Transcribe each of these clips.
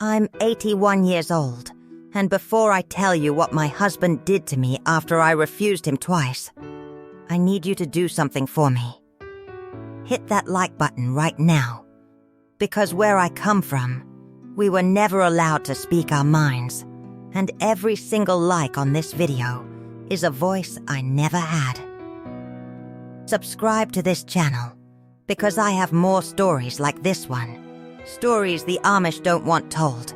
I'm 81 years old, and before I tell you what my husband did to me after I refused him twice, I need you to do something for me. Hit that like button right now, because where I come from, we were never allowed to speak our minds, and every single like on this video is a voice I never had. Subscribe to this channel, because I have more stories like this one. Stories the Amish don't want told,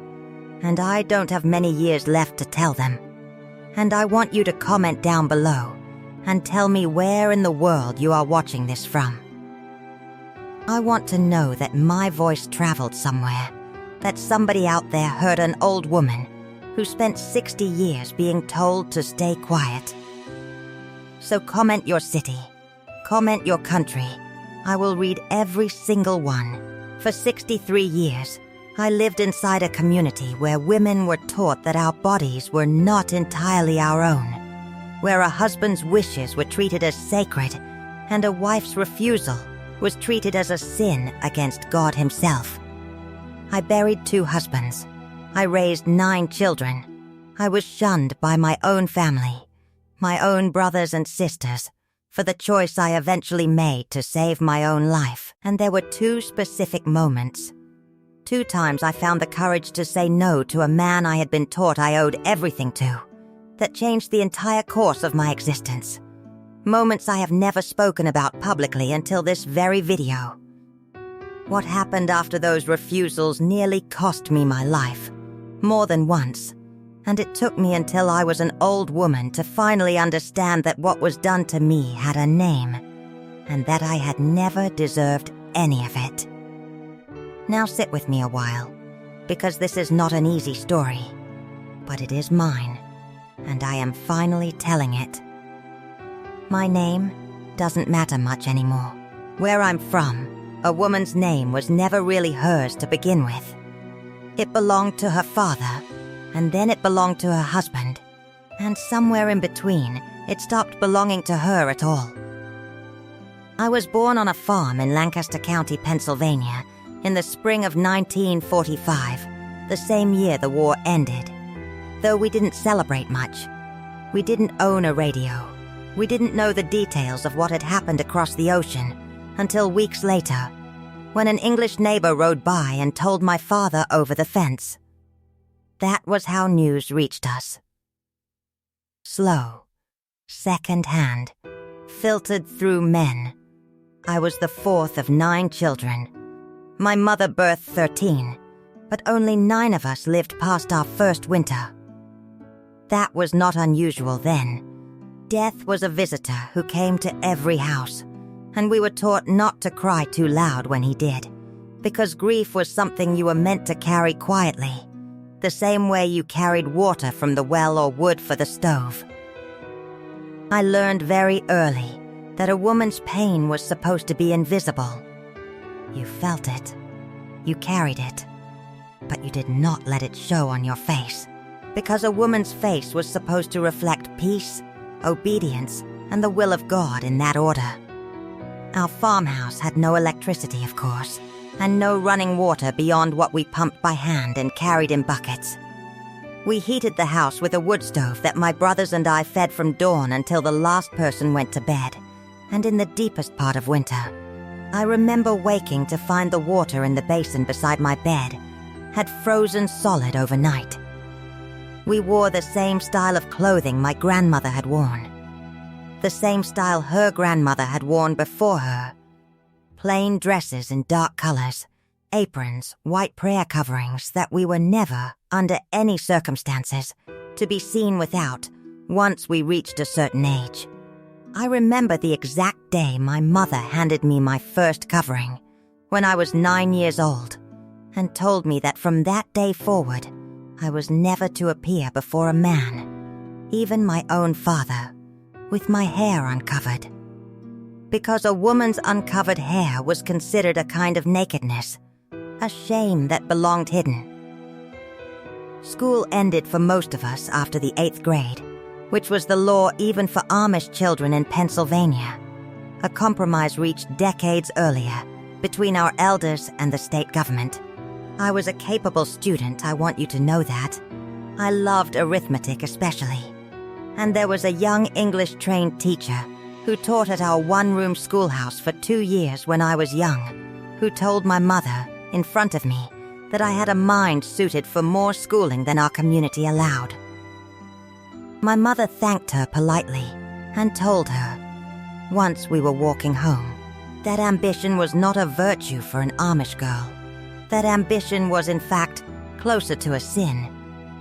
and I don't have many years left to tell them. And I want you to comment down below and tell me where in the world you are watching this from. I want to know that my voice traveled somewhere, that somebody out there heard an old woman who spent 60 years being told to stay quiet. So comment your city, comment your country. I will read every single one. For 63 years, I lived inside a community where women were taught that our bodies were not entirely our own, where a husband's wishes were treated as sacred, and a wife's refusal was treated as a sin against God himself. I buried 2 husbands. I raised 9 children. I was shunned by my own family, my own brothers and sisters, for the choice I eventually made to save my own life. And there were 2 specific moments. 2 times I found the courage to say no to a man I had been taught I owed everything to, that changed the entire course of my existence. Moments I have never spoken about publicly until this very video. What happened after those refusals nearly cost me my life, more than once. And it took me until I was an old woman to finally understand that what was done to me had a name, and that I had never deserved any of it. Now sit with me a while, because this is not an easy story, but it is mine, and I am finally telling it. My name doesn't matter much anymore. Where I'm from, a woman's name was never really hers to begin with. It belonged to her father, and then it belonged to her husband, and somewhere in between, it stopped belonging to her at all. I was born on a farm in Lancaster County, Pennsylvania, in the spring of 1945, the same year the war ended. Though we didn't celebrate much, we didn't own a radio, we didn't know the details of what had happened across the ocean until weeks later, when an English neighbor rode by and told my father over the fence. That was how news reached us. Slow, second-hand, filtered through men. I was the 4th of 9 children. My mother birthed 13, but only 9 of us lived past our first winter. That was not unusual then. Death was a visitor who came to every house, and we were taught not to cry too loud when he did, because grief was something you were meant to carry quietly, the same way you carried water from the well or wood for the stove. I learned very early that a woman's pain was supposed to be invisible. You felt it, you carried it, but you did not let it show on your face, because a woman's face was supposed to reflect peace, obedience, and the will of God in that order. Our farmhouse had no electricity, of course, and no running water beyond what we pumped by hand and carried in buckets. We heated the house with a wood stove that my brothers and I fed from dawn until the last person went to bed, and in the deepest part of winter, I remember waking to find the water in the basin beside my bed had frozen solid overnight. We wore the same style of clothing my grandmother had worn, the same style her grandmother had worn before her. Plain dresses in dark colors, aprons, white prayer coverings that we were never, under any circumstances, to be seen without once we reached a certain age. I remember the exact day my mother handed me my first covering, when I was 9 years old, and told me that from that day forward, I was never to appear before a man, even my own father, with my hair uncovered. Because a woman's uncovered hair was considered a kind of nakedness, a shame that belonged hidden. School ended for most of us after the 8th grade, which was the law even for Amish children in Pennsylvania, a compromise reached decades earlier between our elders and the state government. I was a capable student, I want you to know that. I loved arithmetic especially. And there was a young English-trained teacher who taught at our one-room schoolhouse for 2 years when I was young, who told my mother, in front of me, that I had a mind suited for more schooling than our community allowed. My mother thanked her politely and told her, once we were walking home, that ambition was not a virtue for an Amish girl. That ambition was, in fact, closer to a sin,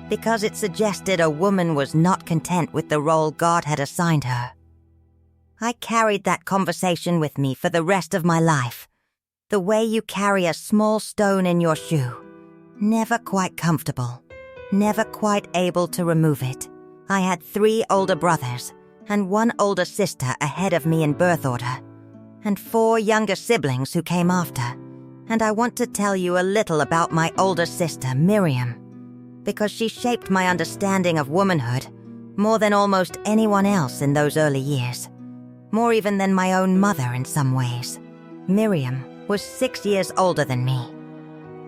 because it suggested a woman was not content with the role God had assigned her. I carried that conversation with me for the rest of my life, the way you carry a small stone in your shoe, never quite comfortable, never quite able to remove it. I had 3 older brothers and 1 older sister ahead of me in birth order, and 4 younger siblings who came after. And I want to tell you a little about my older sister, Miriam, because she shaped my understanding of womanhood more than almost anyone else in those early years, more even than my own mother in some ways. Miriam was 6 years older than me,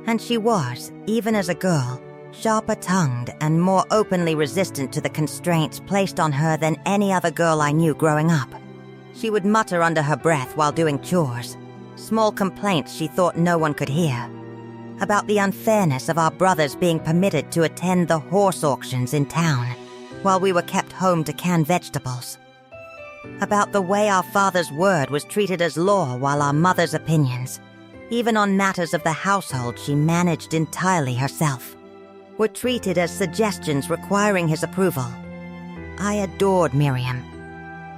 and she was, even as a girl, sharper-tongued and more openly resistant to the constraints placed on her than any other girl I knew growing up. She would mutter under her breath while doing chores, small complaints she thought no one could hear, about the unfairness of our brothers being permitted to attend the horse auctions in town while we were kept home to can vegetables, about the way our father's word was treated as law while our mother's opinions, even on matters of the household she managed entirely herself, were treated as suggestions requiring his approval. I adored Miriam.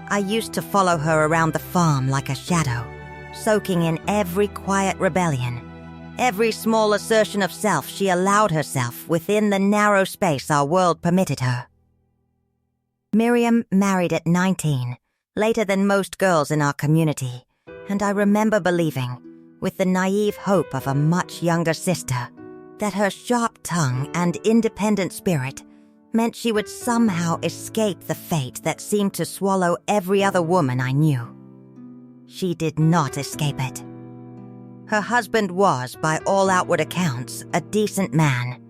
I used to follow her around the farm like a shadow, soaking in every quiet rebellion, every small assertion of self she allowed herself within the narrow space our world permitted her. Miriam married at 19, later than most girls in our community, and I remember believing, with the naive hope of a much younger sister, that her sharp tongue and independent spirit meant she would somehow escape the fate that seemed to swallow every other woman I knew. She did not escape it. Her husband was, by all outward accounts, a decent man,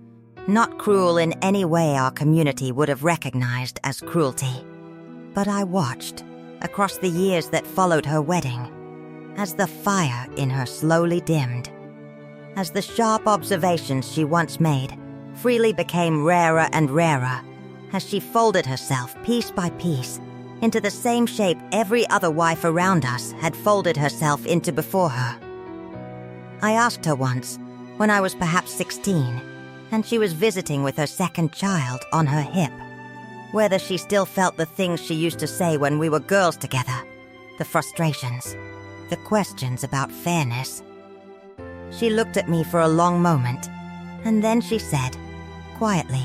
not cruel in any way our community would have recognized as cruelty. But I watched, across the years that followed her wedding, as the fire in her slowly dimmed, as the sharp observations she once made freely became rarer and rarer, as she folded herself piece by piece into the same shape every other wife around us had folded herself into before her. I asked her once, when I was perhaps 16, and she was visiting with her second child on her hip, whether she still felt the things she used to say when we were girls together, the frustrations, the questions about fairness. She looked at me for a long moment, and then she said, quietly,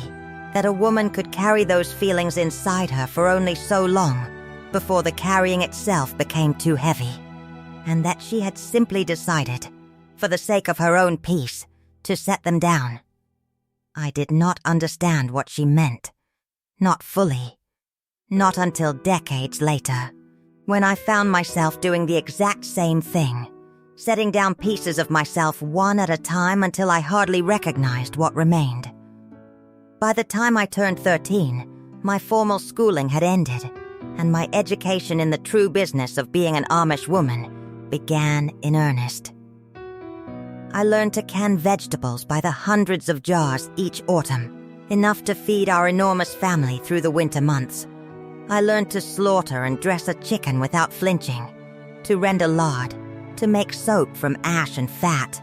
that a woman could carry those feelings inside her for only so long before the carrying itself became too heavy, and that she had simply decided, for the sake of her own peace, to set them down. I did not understand what she meant, not fully, not until decades later, when I found myself doing the exact same thing, setting down pieces of myself one at a time until I hardly recognized what remained. By the time I turned 13, my formal schooling had ended, and my education in the true business of being an Amish woman began in earnest. I learned to can vegetables by the hundreds of jars each autumn, enough to feed our enormous family through the winter months. I learned to slaughter and dress a chicken without flinching, to render lard, to make soap from ash and fat,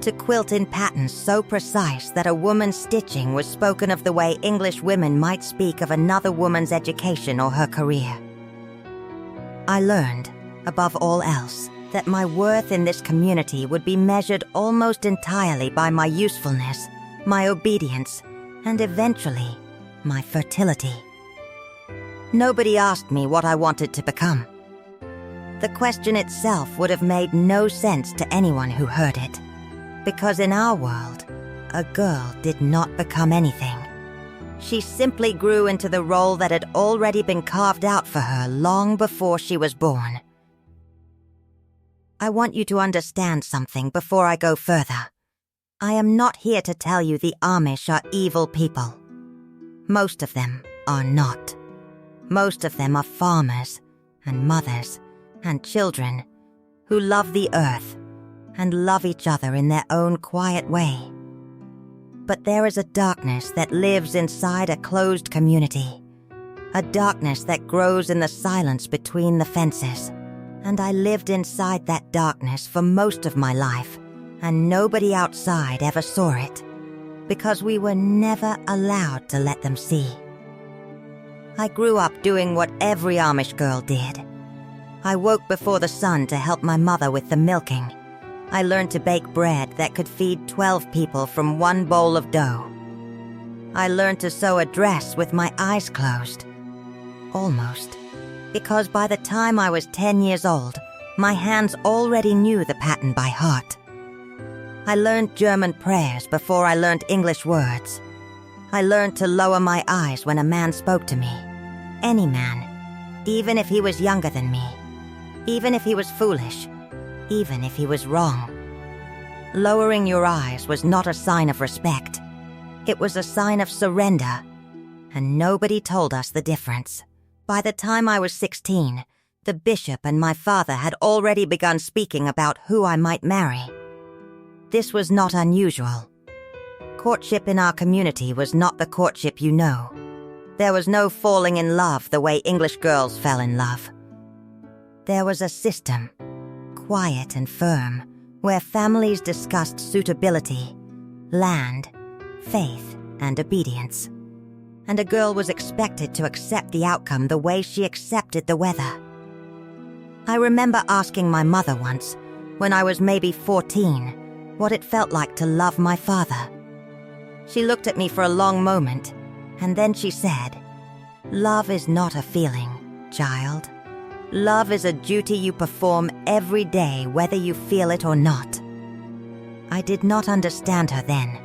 to quilt in patterns so precise that a woman's stitching was spoken of the way English women might speak of another woman's education or her career. I learned, above all else, that my worth in this community would be measured almost entirely by my usefulness, my obedience, and eventually, my fertility. Nobody asked me what I wanted to become. The question itself would have made no sense to anyone who heard it, because in our world, a girl did not become anything. She simply grew into the role that had already been carved out for her long before she was born. I want you to understand something before I go further. I am not here to tell you the Amish are evil people. Most of them are not. Most of them are farmers and mothers and children who love the earth and love each other in their own quiet way. But there is a darkness that lives inside a closed community, a darkness that grows in the silence between the fences. And I lived inside that darkness for most of my life, and nobody outside ever saw it, because we were never allowed to let them see. I grew up doing what every Amish girl did. I woke before the sun to help my mother with the milking. I learned to bake bread that could feed 12 people from one bowl of dough. I learned to sew a dress with my eyes closed. Almost. Because by the time I was 10 years old, my hands already knew the pattern by heart. I learned German prayers before I learned English words. I learned to lower my eyes when a man spoke to me. Any man, even if he was younger than me, even if he was foolish, even if he was wrong. Lowering your eyes was not a sign of respect. It was a sign of surrender, and nobody told us the difference. By the time I was 16, the bishop and my father had already begun speaking about who I might marry. This was not unusual. Courtship in our community was not the courtship you know. There was no falling in love the way English girls fell in love. There was a system, quiet and firm, where families discussed suitability, land, faith, and obedience. And a girl was expected to accept the outcome the way she accepted the weather. I remember asking my mother once, when I was maybe 14, what it felt like to love my father. She looked at me for a long moment, and then she said, "Love is not a feeling, child. Love is a duty you perform every day, whether you feel it or not." I did not understand her then.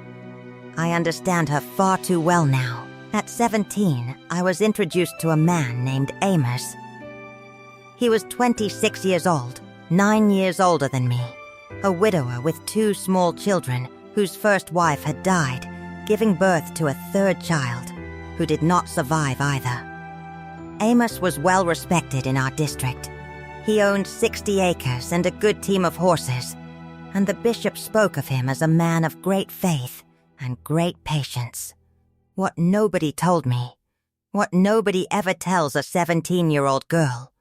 I understand her far too well now. At 17, I was introduced to a man named Amish. He was 26 years old, 9 years older than me, a widower with 2 small children whose first wife had died, giving birth to a 3rd child, who did not survive either. Amish was well respected in our district. He owned 60 acres and a good team of horses, and the bishop spoke of him as a man of great faith and great patience. What nobody told me, what nobody ever tells a 17-year-old girl,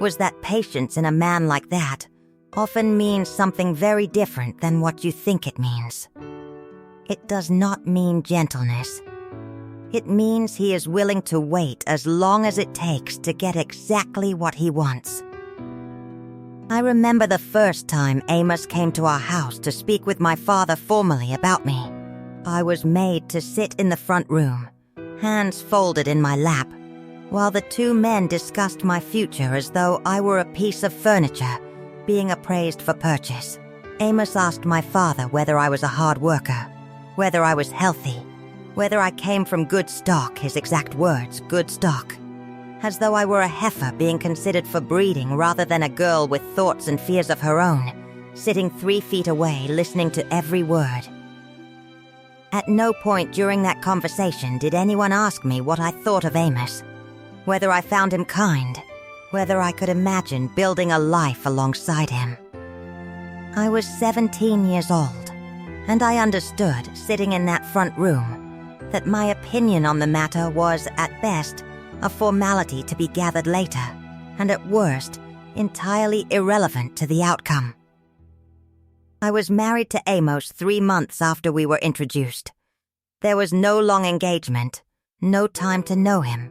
was that patience in a man like that often means something very different than what you think it means. It does not mean gentleness. It means he is willing to wait as long as it takes to get exactly what he wants. I remember the first time Amish came to our house to speak with my father formally about me. I was made to sit in the front room, hands folded in my lap, while the 2 men discussed my future as though I were a piece of furniture being appraised for purchase. Amish asked my father whether I was a hard worker, whether I was healthy, whether I came from good stock, his exact words, good stock, as though I were a heifer being considered for breeding rather than a girl with thoughts and fears of her own, sitting 3 feet away listening to every word. At no point during that conversation did anyone ask me what I thought of Amish, whether I found him kind, whether I could imagine building a life alongside him. I was 17 years old, and I understood, sitting in that front room, that my opinion on the matter was, at best, a formality to be gathered later, and at worst, entirely irrelevant to the outcome. I was married to Amish 3 months after we were introduced. There was no long engagement, no time to know him,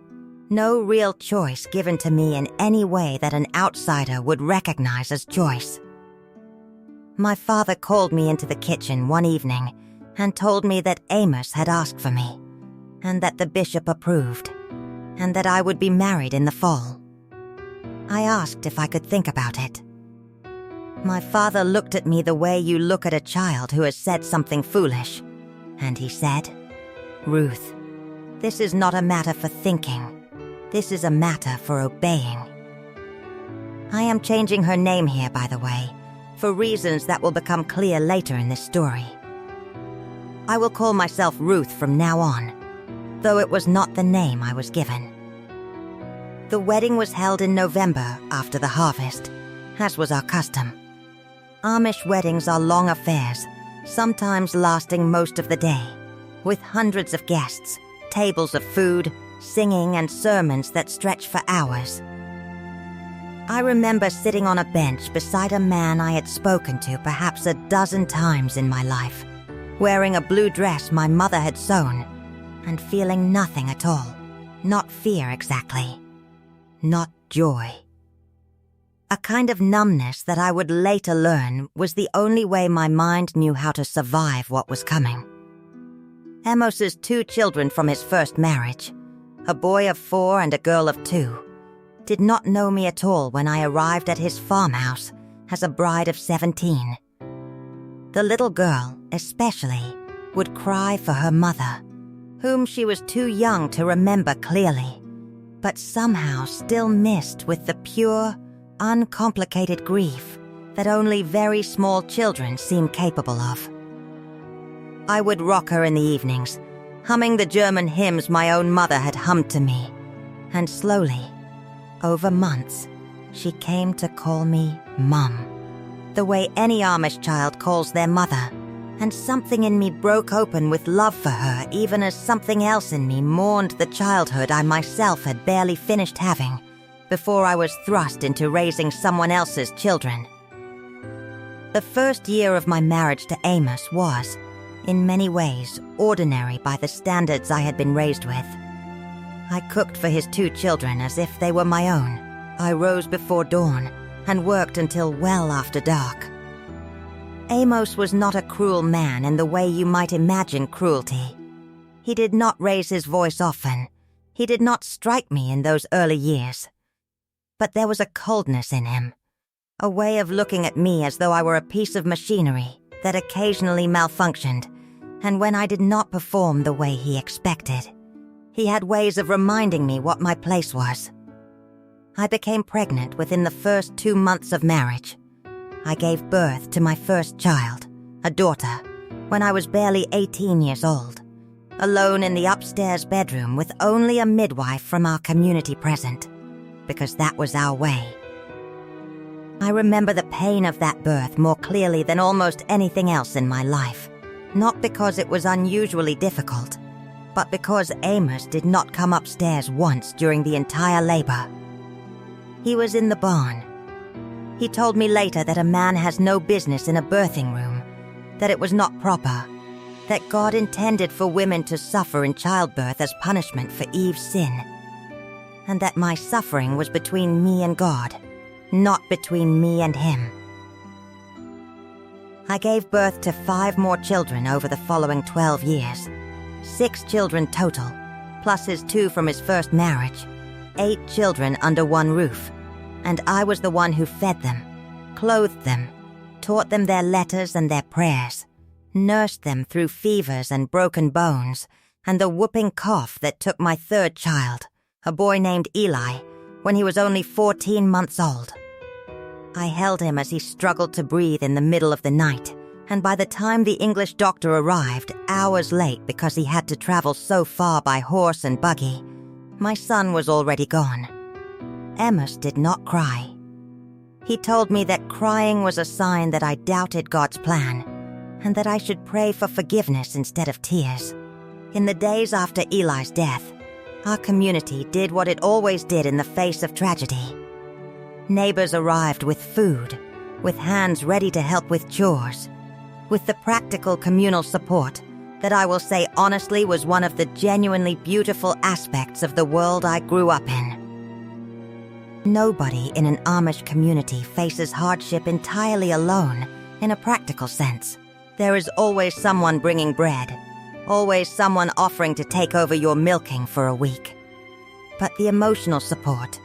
no real choice given to me in any way that an outsider would recognize as choice. My father called me into the kitchen one evening and told me that Amish had asked for me, and that the bishop approved, and that I would be married in the fall. I asked if I could think about it. My father looked at me the way you look at a child who has said something foolish, and he said, "Ruth, this is not a matter for thinking. This is a matter for obeying." I am changing her name here, by the way, for reasons that will become clear later in this story. I will call myself Ruth from now on, though it was not the name I was given. The wedding was held in November after the harvest, as was our custom. Amish weddings are long affairs, sometimes lasting most of the day, with hundreds of guests, tables of food, singing, and sermons that stretch for hours. I remember sitting on a bench beside a man I had spoken to perhaps a dozen times in my life, wearing a blue dress my mother had sewn, and feeling nothing at all. Not fear exactly. Not joy. A kind of numbness that I would later learn was the only way my mind knew how to survive what was coming. Amos's 2 children from his first marriage, a boy of 4 and a girl of 2, did not know me at all when I arrived at his farmhouse as a bride of 17. The little girl, especially, would cry for her mother, whom she was too young to remember clearly, but somehow still missed with the pure, uncomplicated grief that only very small children seem capable of. I would rock her in the evenings, humming the German hymns my own mother had hummed to me, and slowly, over months, she came to call me Mum, the way any Amish child calls their mother, and something in me broke open with love for her even as something else in me mourned the childhood I myself had barely finished having before I was thrust into raising someone else's children. The first year of my marriage to Amos was, in many ways, ordinary by the standards I had been raised with. I cooked for his 2 children as if they were my own. I rose before dawn and worked until well after dark. Amos was not a cruel man in the way you might imagine cruelty. He did not raise his voice often. He did not strike me in those early years. But there was a coldness in him, a way of looking at me as though I were a piece of machinery that occasionally malfunctioned, and when I did not perform the way he expected, he had ways of reminding me what my place was. I became pregnant within the first 2 months of marriage. I gave birth to my first child, a daughter, when I was barely 18 years old, alone in the upstairs bedroom with only a midwife from our community present, because that was our way. I remember the pain of that birth more clearly than almost anything else in my life, not because it was unusually difficult, but because Amos did not come upstairs once during the entire labor. He was in the barn. He told me later that a man has no business in a birthing room, that it was not proper, that God intended for women to suffer in childbirth as punishment for Eve's sin, and that my suffering was between me and God, not between me and him. I gave birth to 5 more children over the following 12 years. 6 children total, plus his 2 from his first marriage. 8 children under one roof, and I was the one who fed them, clothed them, taught them their letters and their prayers, nursed them through fevers and broken bones, and the whooping cough that took my 3rd child, a boy named Eli, when he was only 14 months old. I held him as he struggled to breathe in the middle of the night, and by the time the English doctor arrived, hours late because he had to travel so far by horse and buggy, my son was already gone. Amos did not cry. He told me that crying was a sign that I doubted God's plan, and that I should pray for forgiveness instead of tears. In the days after Eli's death, our community did what it always did in the face of tragedy. Neighbors arrived with food, with hands ready to help with chores, with the practical communal support that I will say honestly was one of the genuinely beautiful aspects of the world I grew up in. Nobody in an Amish community faces hardship entirely alone in a practical sense. There is always someone bringing bread, always someone offering to take over your milking for a week. But the emotional support,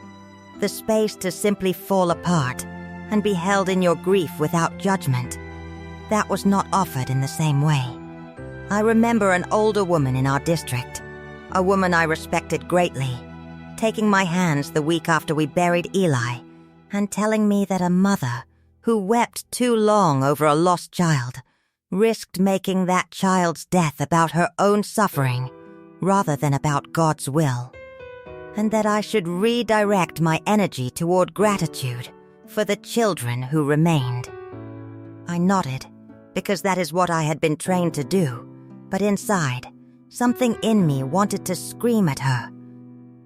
the space to simply fall apart and be held in your grief without judgment, that was not offered in the same way. I remember an older woman in our district, a woman I respected greatly, taking my hands the week after we buried Eli and telling me that a mother who wept too long over a lost child risked making that child's death about her own suffering rather than about God's will, and that I should redirect my energy toward gratitude for the children who remained. I nodded, because that is what I had been trained to do, but inside, something in me wanted to scream at her,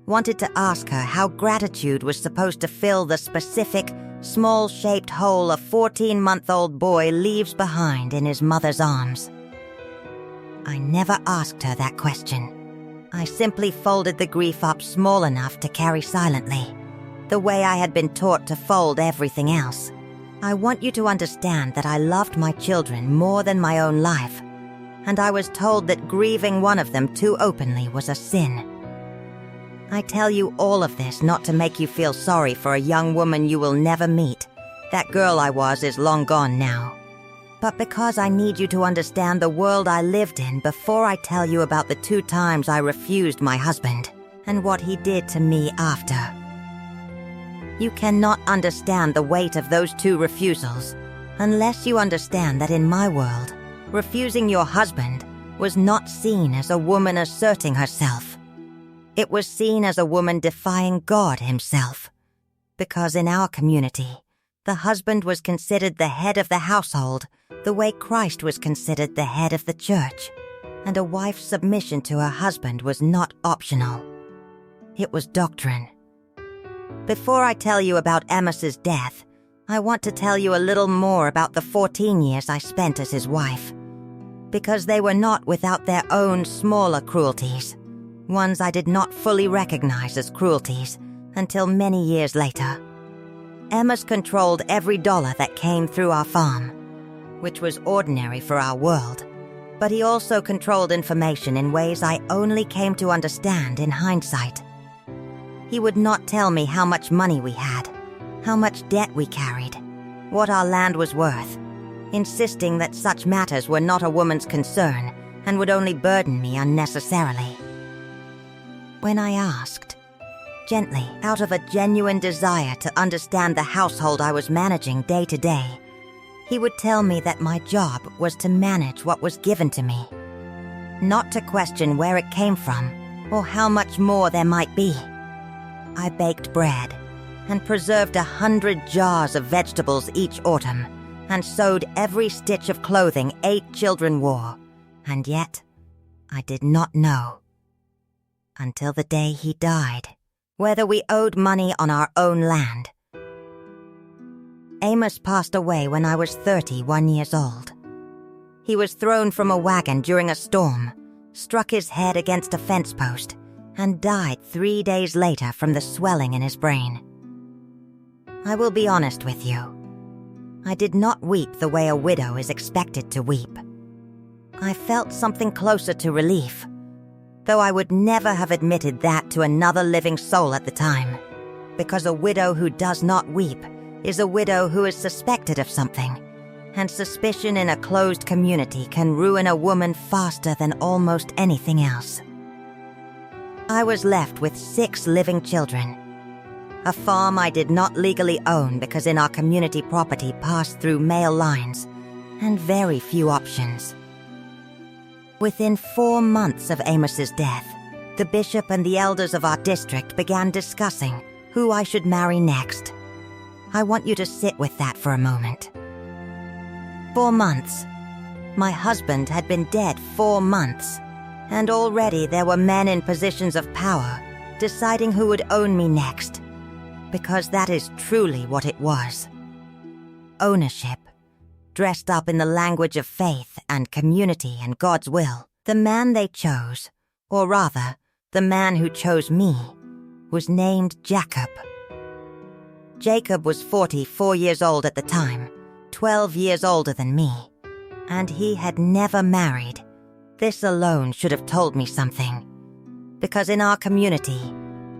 wanted to ask her how gratitude was supposed to fill the specific, small-shaped hole a 14-month-old boy leaves behind in his mother's arms. I never asked her that question. I simply folded the grief up small enough to carry silently, the way I had been taught to fold everything else. I want you to understand that I loved my children more than my own life, and I was told that grieving one of them too openly was a sin. I tell you all of this not to make you feel sorry for a young woman you will never meet. That girl I was is long gone now. But because I need you to understand the world I lived in before I tell you about the 2 times I refused my husband and what he did to me after. You cannot understand the weight of those 2 refusals unless you understand that in my world, refusing your husband was not seen as a woman asserting herself. It was seen as a woman defying God himself. Because in our community, the husband was considered the head of the household the way Christ was considered the head of the church, and a wife's submission to her husband was not optional. It was doctrine. Before I tell you about Amish's death, I want to tell you a little more about the 14 years I spent as his wife. Because they were not without their own smaller cruelties, ones I did not fully recognize as cruelties until many years later. Amish controlled every dollar that came through our farm, which was ordinary for our world, but he also controlled information in ways I only came to understand in hindsight. He would not tell me how much money we had, how much debt we carried, what our land was worth, insisting that such matters were not a woman's concern and would only burden me unnecessarily. When I asked, gently, out of a genuine desire to understand the household I was managing day to day, he would tell me that my job was to manage what was given to me, not to question where it came from or how much more there might be. I baked bread and preserved 100 jars of vegetables each autumn and sewed every stitch of clothing 8 children wore, and yet I did not know. Until the day he died, whether we owed money on our own land. Amish passed away when I was 31 years old. He was thrown from a wagon during a storm, struck his head against a fence post, and died 3 days later from the swelling in his brain. I will be honest with you. I did not weep the way a widow is expected to weep. I felt something closer to relief, though I would never have admitted that to another living soul at the time, because a widow who does not weep is a widow who is suspected of something, and suspicion in a closed community can ruin a woman faster than almost anything else. I was left with 6 living children. A farm I did not legally own because in our community property passed through male lines, and very few options. Within 4 months of Amish's death, the bishop and the elders of our district began discussing who I should marry next. I want you to sit with that for a moment. 4 months. My husband had been dead 4 months, and already there were men in positions of power deciding who would own me next, because that is truly what it was. Ownership, dressed up in the language of faith and community and God's will. The man they chose, or rather, the man who chose me, was named Jacob. Jacob was 44 years old at the time, 12 years older than me, and he had never married. This alone should have told me something, because in our community,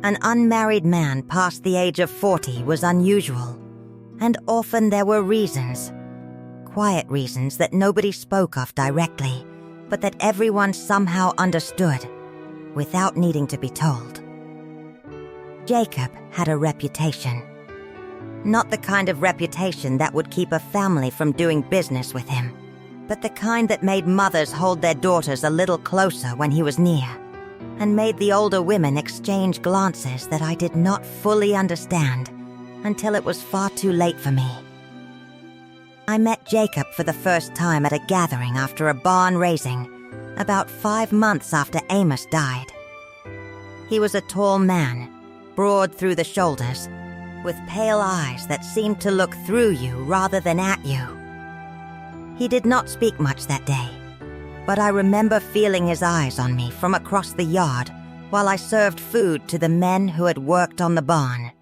an unmarried man past the age of 40 was unusual, and often there were reasons, quiet reasons that nobody spoke of directly, but that everyone somehow understood, without needing to be told. Jacob had a reputation. Not the kind of reputation that would keep a family from doing business with him, but the kind that made mothers hold their daughters a little closer when he was near, and made the older women exchange glances that I did not fully understand until it was far too late for me. I met Jacob for the first time at a gathering after a barn raising, about 5 months after Amos died. He was a tall man, broad through the shoulders, with pale eyes that seemed to look through you rather than at you. He did not speak much that day, but I remember feeling his eyes on me from across the yard while I served food to the men who had worked on the barn.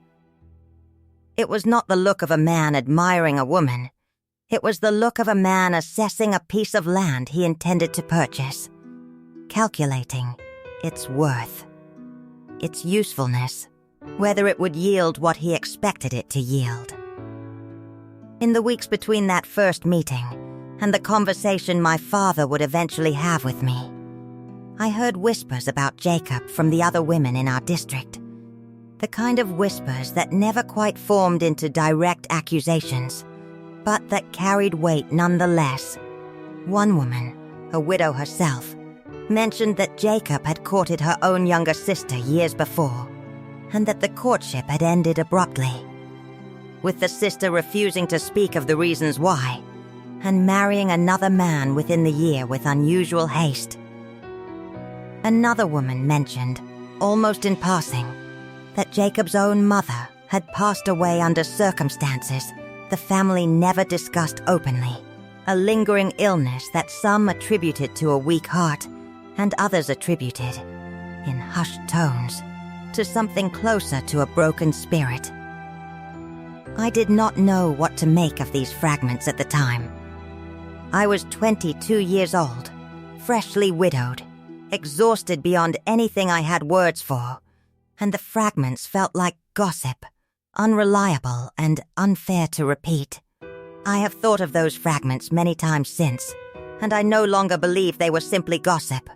It was not the look of a man admiring a woman. It was the look of a man assessing a piece of land he intended to purchase, calculating its worth, its usefulness, whether it would yield what he expected it to yield. In the weeks between that first meeting and the conversation my father would eventually have with me, I heard whispers about Jacob from the other women in our district, the kind of whispers that never quite formed into direct accusations, but that carried weight nonetheless. One woman, a widow herself, mentioned that Jacob had courted her own younger sister years before, and that the courtship had ended abruptly, with the sister refusing to speak of the reasons why, and marrying another man within the year with unusual haste. Another woman mentioned, almost in passing, that Jacob's own mother had passed away under circumstances the family never discussed openly, a lingering illness that some attributed to a weak heart and others attributed, in hushed tones, to something closer to a broken spirit. I did not know what to make of these fragments at the time. I was 22 years old, freshly widowed, exhausted beyond anything I had words for, and the fragments felt like gossip, unreliable and unfair to repeat. I have thought of those fragments many times since, and I no longer believe they were simply gossip.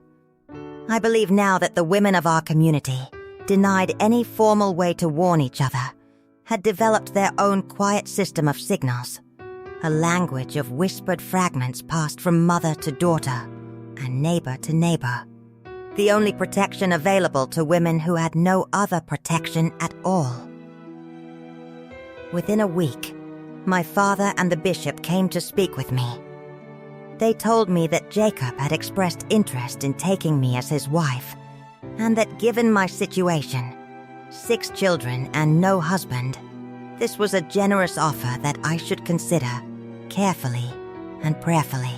I believe now that the women of our community, denied any formal way to warn each other, had developed their own quiet system of signals, a language of whispered fragments passed from mother to daughter and neighbor to neighbor, the only protection available to women who had no other protection at all. Within a week, my father and the bishop came to speak with me. They told me that Jacob had expressed interest in taking me as his wife, and that given my situation, 6 children and no husband, this was a generous offer that I should consider carefully and prayerfully.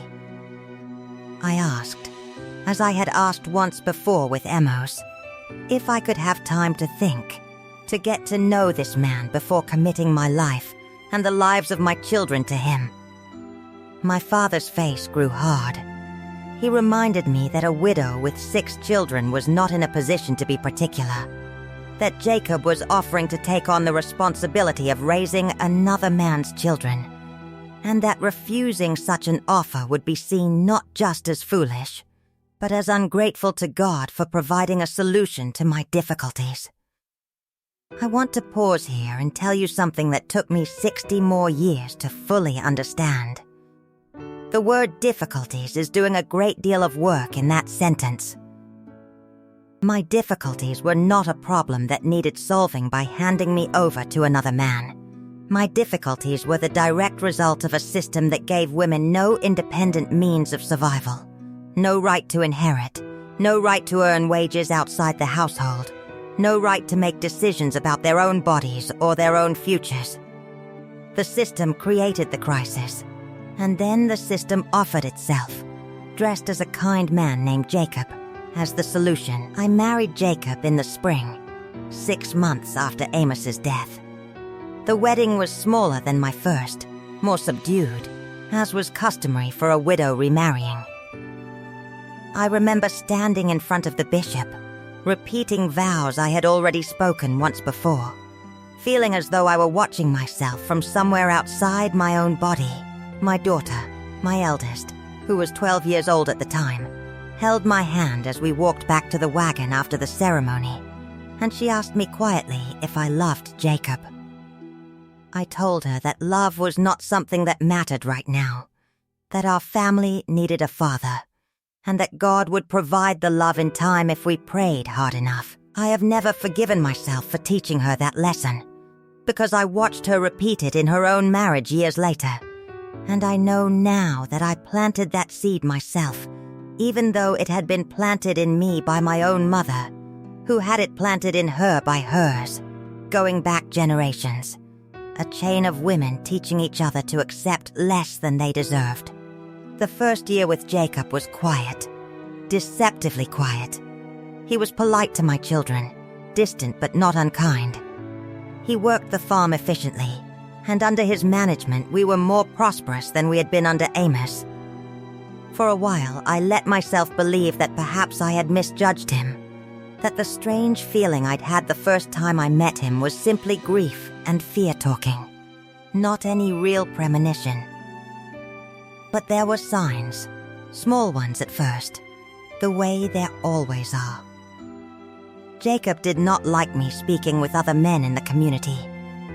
I asked, as I had asked once before with Amos, if I could have time to think, to get to know this man before committing my life and the lives of my children to him. My father's face grew hard. He reminded me that a widow with 6 children was not in a position to be particular, that Jacob was offering to take on the responsibility of raising another man's children, and that refusing such an offer would be seen not just as foolish, but as ungrateful to God for providing a solution to my difficulties. I want to pause here and tell you something that took me 60 more years to fully understand. The word difficulties is doing a great deal of work in that sentence. My difficulties were not a problem that needed solving by handing me over to another man. My difficulties were the direct result of a system that gave women no independent means of survival, no right to inherit, no right to earn wages outside the household, no right to make decisions about their own bodies or their own futures. The system created the crisis, and then the system offered itself, dressed as a kind man named Jacob, as the solution. I married Jacob in the spring, 6 months after Amos's death. The wedding was smaller than my first, more subdued, as was customary for a widow remarrying. I remember standing in front of the bishop, repeating vows I had already spoken once before, feeling as though I were watching myself from somewhere outside my own body. My daughter, my eldest, who was 12 years old at the time, held my hand as we walked back to the wagon after the ceremony, and she asked me quietly if I loved Jacob. I told her that love was not something that mattered right now, that our family needed a father, and that God would provide the love in time if we prayed hard enough. I have never forgiven myself for teaching her that lesson, because I watched her repeat it in her own marriage years later. And I know now that I planted that seed myself, even though it had been planted in me by my own mother, who had it planted in her by hers, going back generations. A chain of women teaching each other to accept less than they deserved. The first year with Jacob was quiet, deceptively quiet. He was polite to my children, distant but not unkind. He worked the farm efficiently, and under his management we were more prosperous than we had been under Amish. For a while, I let myself believe that perhaps I had misjudged him, that the strange feeling I'd had the first time I met him was simply grief and fear talking, not any real premonition. But there were signs, small ones at first, the way there always are. Jacob did not like me speaking with other men in the community,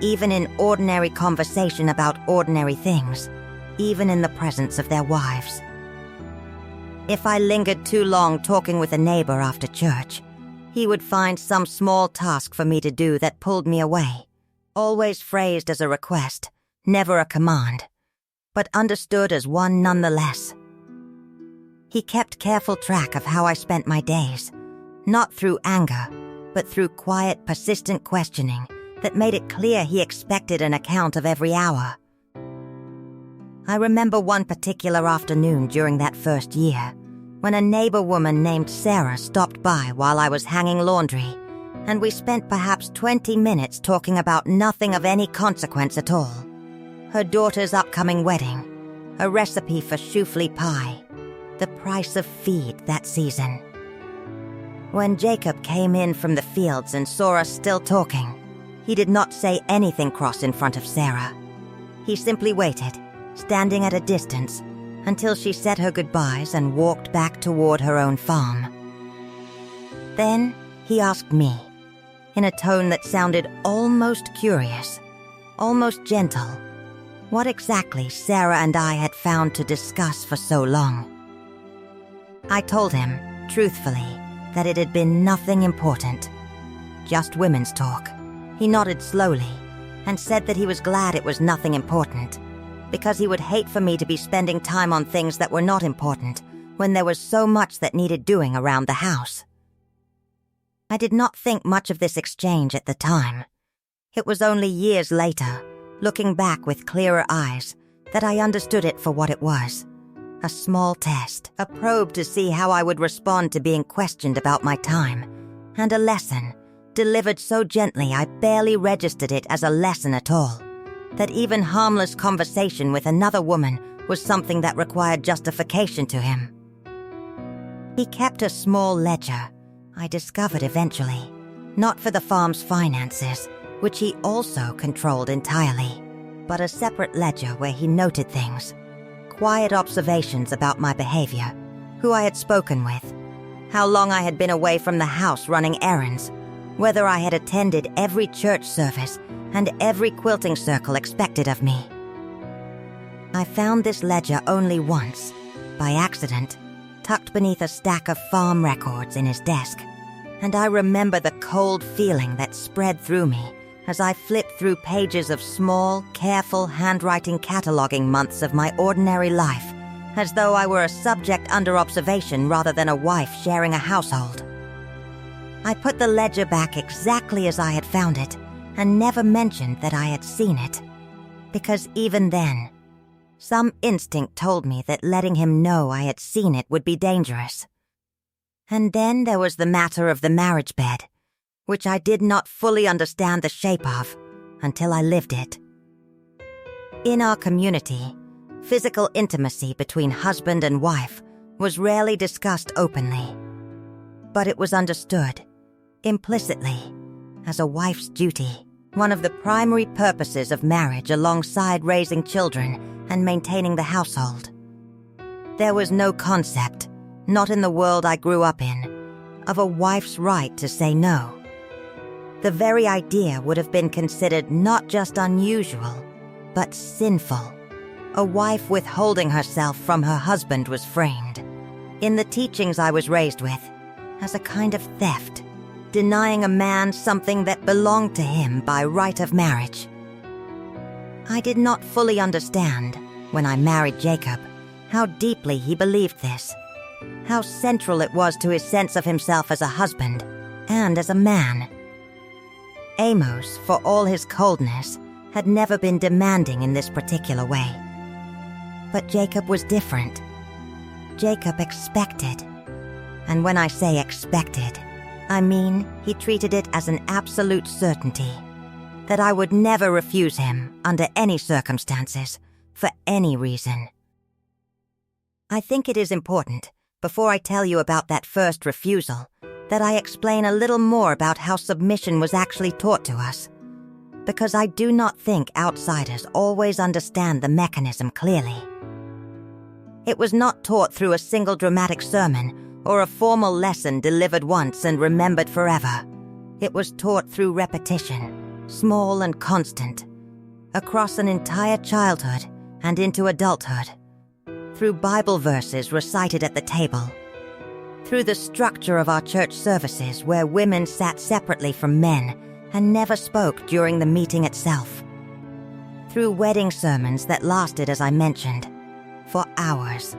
even in ordinary conversation about ordinary things, even in the presence of their wives. If I lingered too long talking with a neighbor after church, he would find some small task for me to do that pulled me away, always phrased as a request, never a command, but understood as one nonetheless. He kept careful track of how I spent my days, not through anger, but through quiet, persistent questioning that made it clear he expected an account of every hour. I remember one particular afternoon during that first year, when a neighbor woman named Sarah stopped by while I was hanging laundry, and we spent perhaps 20 minutes talking about nothing of any consequence at all. Her daughter's upcoming wedding, a recipe for choufle pie, the price of feed that season. When Jacob came in from the fields and saw us still talking, he did not say anything cross in front of Sarah. He simply waited, standing at a distance, until she said her goodbyes and walked back toward her own farm. Then he asked me, in a tone that sounded almost curious, almost gentle, what exactly Sarah and I had found to discuss for so long. I told him, truthfully, that it had been nothing important, just women's talk. He nodded slowly and said that he was glad it was nothing important, because he would hate for me to be spending time on things that were not important when there was so much that needed doing around the house. I did not think much of this exchange at the time. It was only years later, looking back with clearer eyes, that I understood it for what it was. A small test, a probe to see how I would respond to being questioned about my time, and a lesson, delivered so gently I barely registered it as a lesson at all. That even harmless conversation with another woman was something that required justification to him. He kept a small ledger, I discovered eventually, not for the farm's finances, which he also controlled entirely, but a separate ledger where he noted things, quiet observations about my behavior, who I had spoken with, how long I had been away from the house running errands, whether I had attended every church service and every quilting circle expected of me. I found this ledger only once, by accident, tucked beneath a stack of farm records in his desk, and I remember the cold feeling that spread through me as I flipped through pages of small, careful handwriting cataloging months of my ordinary life, as though I were a subject under observation rather than a wife sharing a household. I put the ledger back exactly as I had found it, and never mentioned that I had seen it, because even then, some instinct told me that letting him know I had seen it would be dangerous. And then there was the matter of the marriage bed, which I did not fully understand the shape of until I lived it. In our community, physical intimacy between husband and wife was rarely discussed openly, but it was understood, implicitly, as a wife's duty. One of the primary purposes of marriage alongside raising children and maintaining the household. There was no concept, not in the world I grew up in, of a wife's right to say no. The very idea would have been considered not just unusual, but sinful, A wife withholding herself from her husband was framed, in the teachings I was raised with, as a kind of theft, denying a man something that belonged to him by right of marriage. I did not fully understand, when I married Jacob, how deeply he believed this, how central it was to his sense of himself as a husband and as a man. Amos, for all his coldness, had never been demanding in this particular way. But Jacob was different. Jacob expected. And when I say expected, I mean he treated it as an absolute certainty that I would never refuse him under any circumstances, for any reason. I think it is important, before I tell you about that first refusal, that I explain a little more about how submission was actually taught to us, because I do not think outsiders always understand the mechanism clearly. It was not taught through a single dramatic sermon or a formal lesson delivered once and remembered forever. It was taught through repetition, small and constant, across an entire childhood and into adulthood, through Bible verses recited at the table, through the structure of our church services where women sat separately from men and never spoke during the meeting itself, through wedding sermons that lasted, as I mentioned, for hours,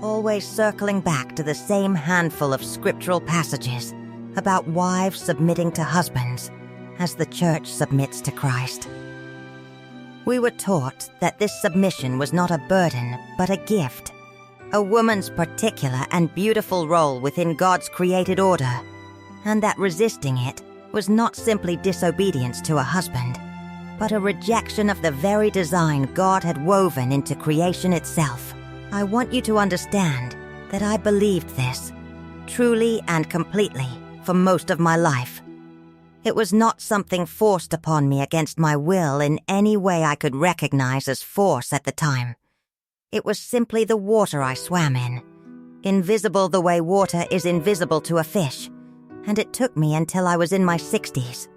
always circling back to the same handful of scriptural passages about wives submitting to husbands as the church submits to Christ. We were taught that this submission was not a burden, but a gift, a woman's particular and beautiful role within God's created order, and that resisting it was not simply disobedience to a husband, but a rejection of the very design God had woven into creation itself. I want you to understand that I believed this, truly and completely, for most of my life. It was not something forced upon me against my will in any way I could recognize as force at the time. It was simply the water I swam in, invisible the way water is invisible to a fish, and it took me until I was in my 60s,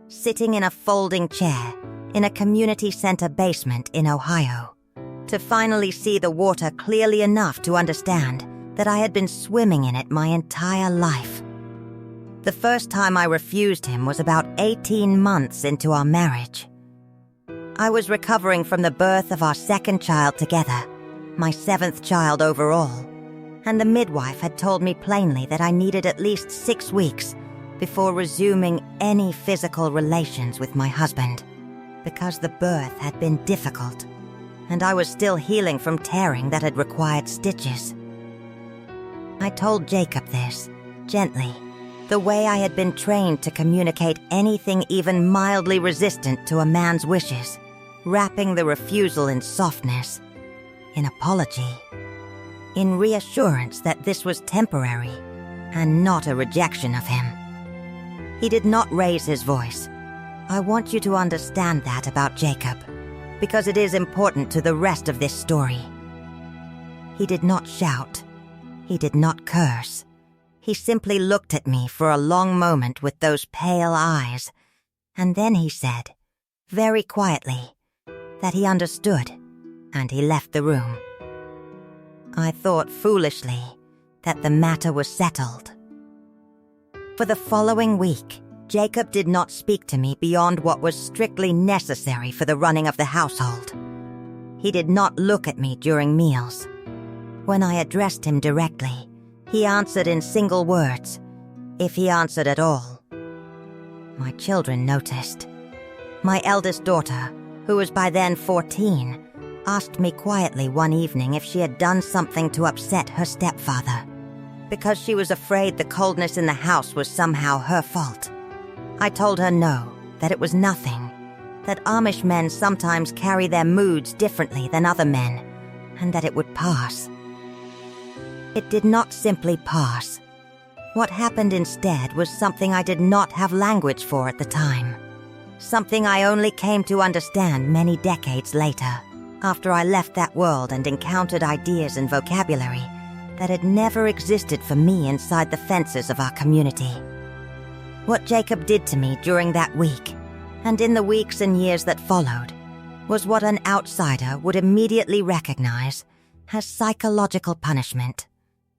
sitting in a folding chair in a community center basement in Ohio, to finally see the water clearly enough to understand that I had been swimming in it my entire life. The first time I refused him was about 18 months into our marriage. I was recovering from the birth of our second child together, my 7th child overall, and the midwife had told me plainly that I needed at least 6 weeks before resuming any physical relations with my husband, because the birth had been difficult, and I was still healing from tearing that had required stitches. I told Jacob this, gently, the way I had been trained to communicate anything even mildly resistant to a man's wishes, wrapping the refusal in softness, in apology, in reassurance that this was temporary and not a rejection of him. He did not raise his voice. I want you to understand that about Jacob, because it is important to the rest of this story. He did not shout. He did not curse. He simply looked at me for a long moment with those pale eyes, and then he said, very quietly, that he understood, and he left the room. I thought foolishly that the matter was settled. For the following week, Jacob did not speak to me beyond what was strictly necessary for the running of the household. He did not look at me during meals. When I addressed him directly, he answered in single words, if he answered at all. My children noticed. My eldest daughter, who was by then 14, asked me quietly one evening if she had done something to upset her stepfather, because she was afraid the coldness in the house was somehow her fault. I told her no, that it was nothing, that Amish men sometimes carry their moods differently than other men, and that it would pass. It did not simply pass. What happened instead was something I did not have language for at the time, something I only came to understand many decades later, after I left that world and encountered ideas and vocabulary that had never existed for me inside the fences of our community. What Jacob did to me during that week, and in the weeks and years that followed, was what an outsider would immediately recognize as psychological punishment,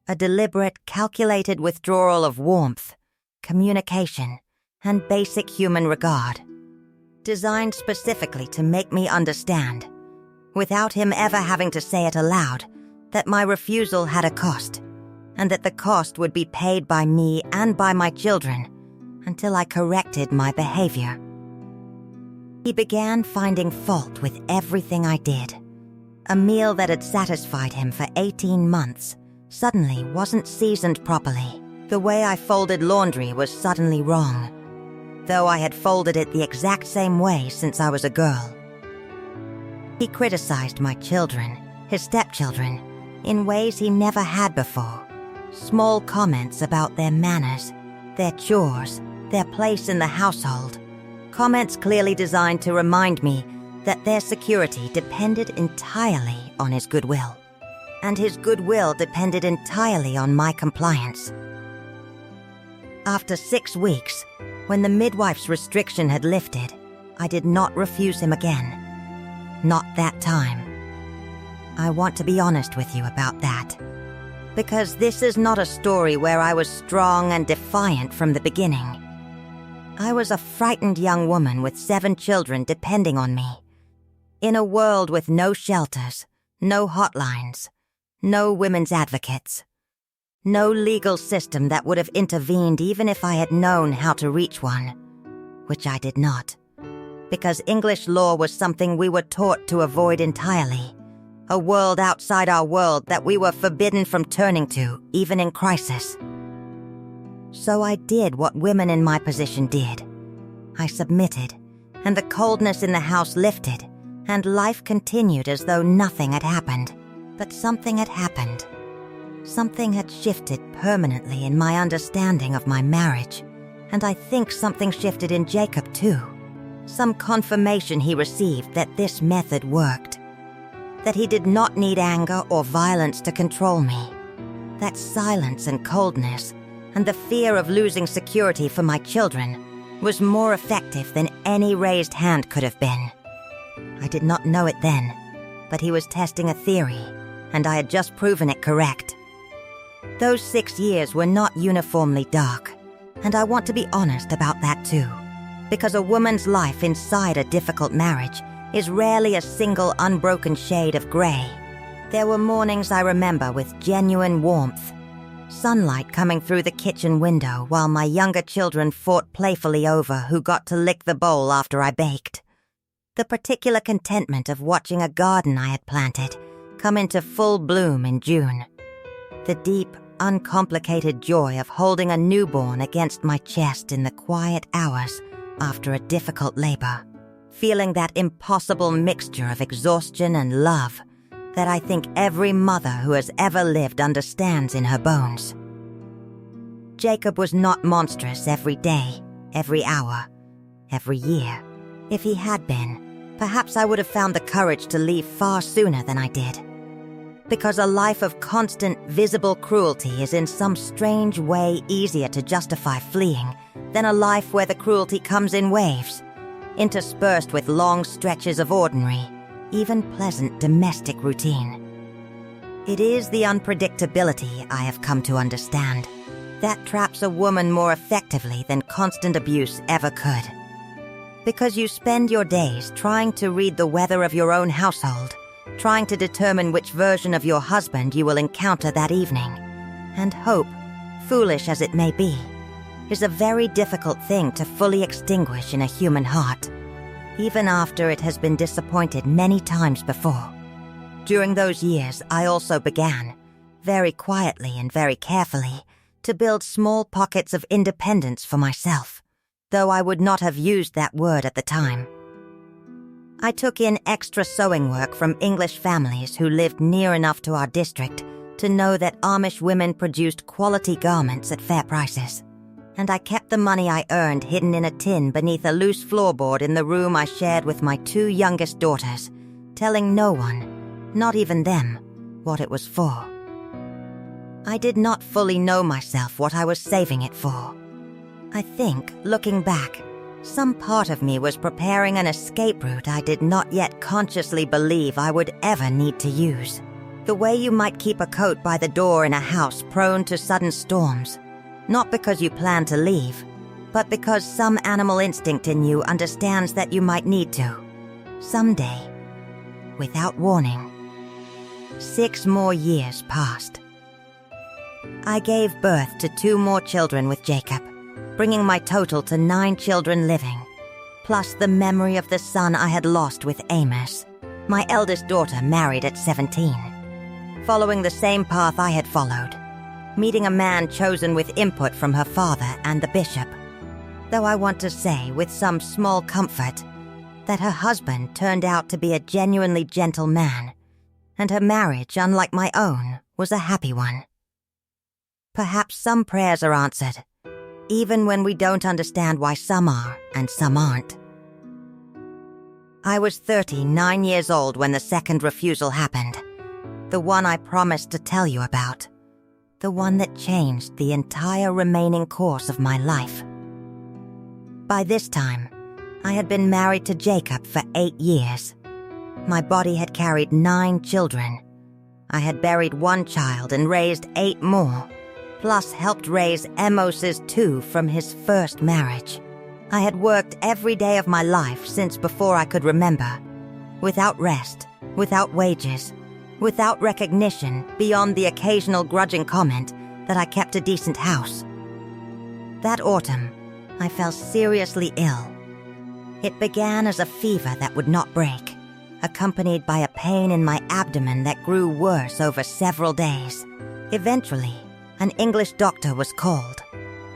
a deliberate, calculated withdrawal of warmth, communication, and basic human regard, designed specifically to make me understand, without him ever having to say it aloud, that my refusal had a cost, and that the cost would be paid by me and by my children until I corrected my behavior. He began finding fault with everything I did. A meal that had satisfied him for 18 months suddenly wasn't seasoned properly. The way I folded laundry was suddenly wrong, though I had folded it the exact same way since I was a girl. He criticized my children, his stepchildren, in ways he never had before. Small comments about their manners, their chores, their place in the household. Comments clearly designed to remind me that their security depended entirely on his goodwill, and his goodwill depended entirely on my compliance. After 6 weeks, when the midwife's restriction had lifted, I did not refuse him again. Not that time. I want to be honest with you about that, because this is not a story where I was strong and defiant from the beginning. I was a frightened young woman with 7 children depending on me, in a world with no shelters, no hotlines, no women's advocates, no legal system that would have intervened even if I had known how to reach one, which I did not, because English law was something we were taught to avoid entirely, a world outside our world that we were forbidden from turning to, even in crisis. So I did what women in my position did. I submitted, and the coldness in the house lifted, and life continued as though nothing had happened. But something had happened. Something had shifted permanently in my understanding of my marriage, and I think something shifted in Jacob too. Some confirmation he received that this method worked. That he did not need anger or violence to control me. That silence and coldness, and the fear of losing security for my children, was more effective than any raised hand could have been. I did not know it then, but he was testing a theory, and I had just proven it correct. Those 6 years were not uniformly dark, and I want to be honest about that too, because a woman's life inside a difficult marriage is rarely a single unbroken shade of gray. There were mornings I remember with genuine warmth, sunlight coming through the kitchen window while my younger children fought playfully over who got to lick the bowl after I baked. The particular contentment of watching a garden I had planted come into full bloom in June. The deep, uncomplicated joy of holding a newborn against my chest in the quiet hours after a difficult labor. Feeling that impossible mixture of exhaustion and love that I think every mother who has ever lived understands in her bones. Jacob was not monstrous every day, every hour, every year. If he had been, perhaps I would have found the courage to leave far sooner than I did. Because a life of constant, visible cruelty is in some strange way easier to justify fleeing than a life where the cruelty comes in waves, interspersed with long stretches of ordinary, even pleasant domestic routine. It is the unpredictability, I have come to understand, that traps a woman more effectively than constant abuse ever could. Because you spend your days trying to read the weather of your own household, trying to determine which version of your husband you will encounter that evening, and hope, foolish as it may be, is a very difficult thing to fully extinguish in a human heart, even after it has been disappointed many times before. During those years, I also began, very quietly and very carefully, to build small pockets of independence for myself, though I would not have used that word at the time. I took in extra sewing work from English families who lived near enough to our district to know that Amish women produced quality garments at fair prices. And I kept the money I earned hidden in a tin beneath a loose floorboard in the room I shared with my 2 youngest daughters, telling no one, not even them, what it was for. I did not fully know myself what I was saving it for. I think, looking back, Some part of me was preparing an escape route I did not yet consciously believe I would ever need to use. The way you might keep a coat by the door in a house prone to sudden storms, not because you plan to leave, but because some animal instinct in you understands that you might need to. Someday, without warning. 6 more years passed. I gave birth to 2 more children with Jacob, bringing my total to 9 children living, plus the memory of the son I had lost with Amish. My eldest daughter married at 17, following the same path I had followed, meeting a man chosen with input from her father and the bishop, though I want to say with some small comfort that her husband turned out to be a genuinely gentle man, and her marriage, unlike my own, was a happy one. Perhaps some prayers are answered, even when we don't understand why some are and some aren't. I was 39 years old when the second refusal happened, the one I promised to tell you about, the one that changed the entire remaining course of my life. By this time, I had been married to Jacob for 8 years. My body had carried 9 children. I had buried 1 child and raised 8 more, plus helped raise Amos's 2 from his first marriage. I had worked every day of my life since before I could remember, without rest, without wages, without recognition beyond the occasional grudging comment that I kept a decent house. That autumn, I fell seriously ill. It began as a fever that would not break, accompanied by a pain in my abdomen that grew worse over several days. Eventually, an English doctor was called,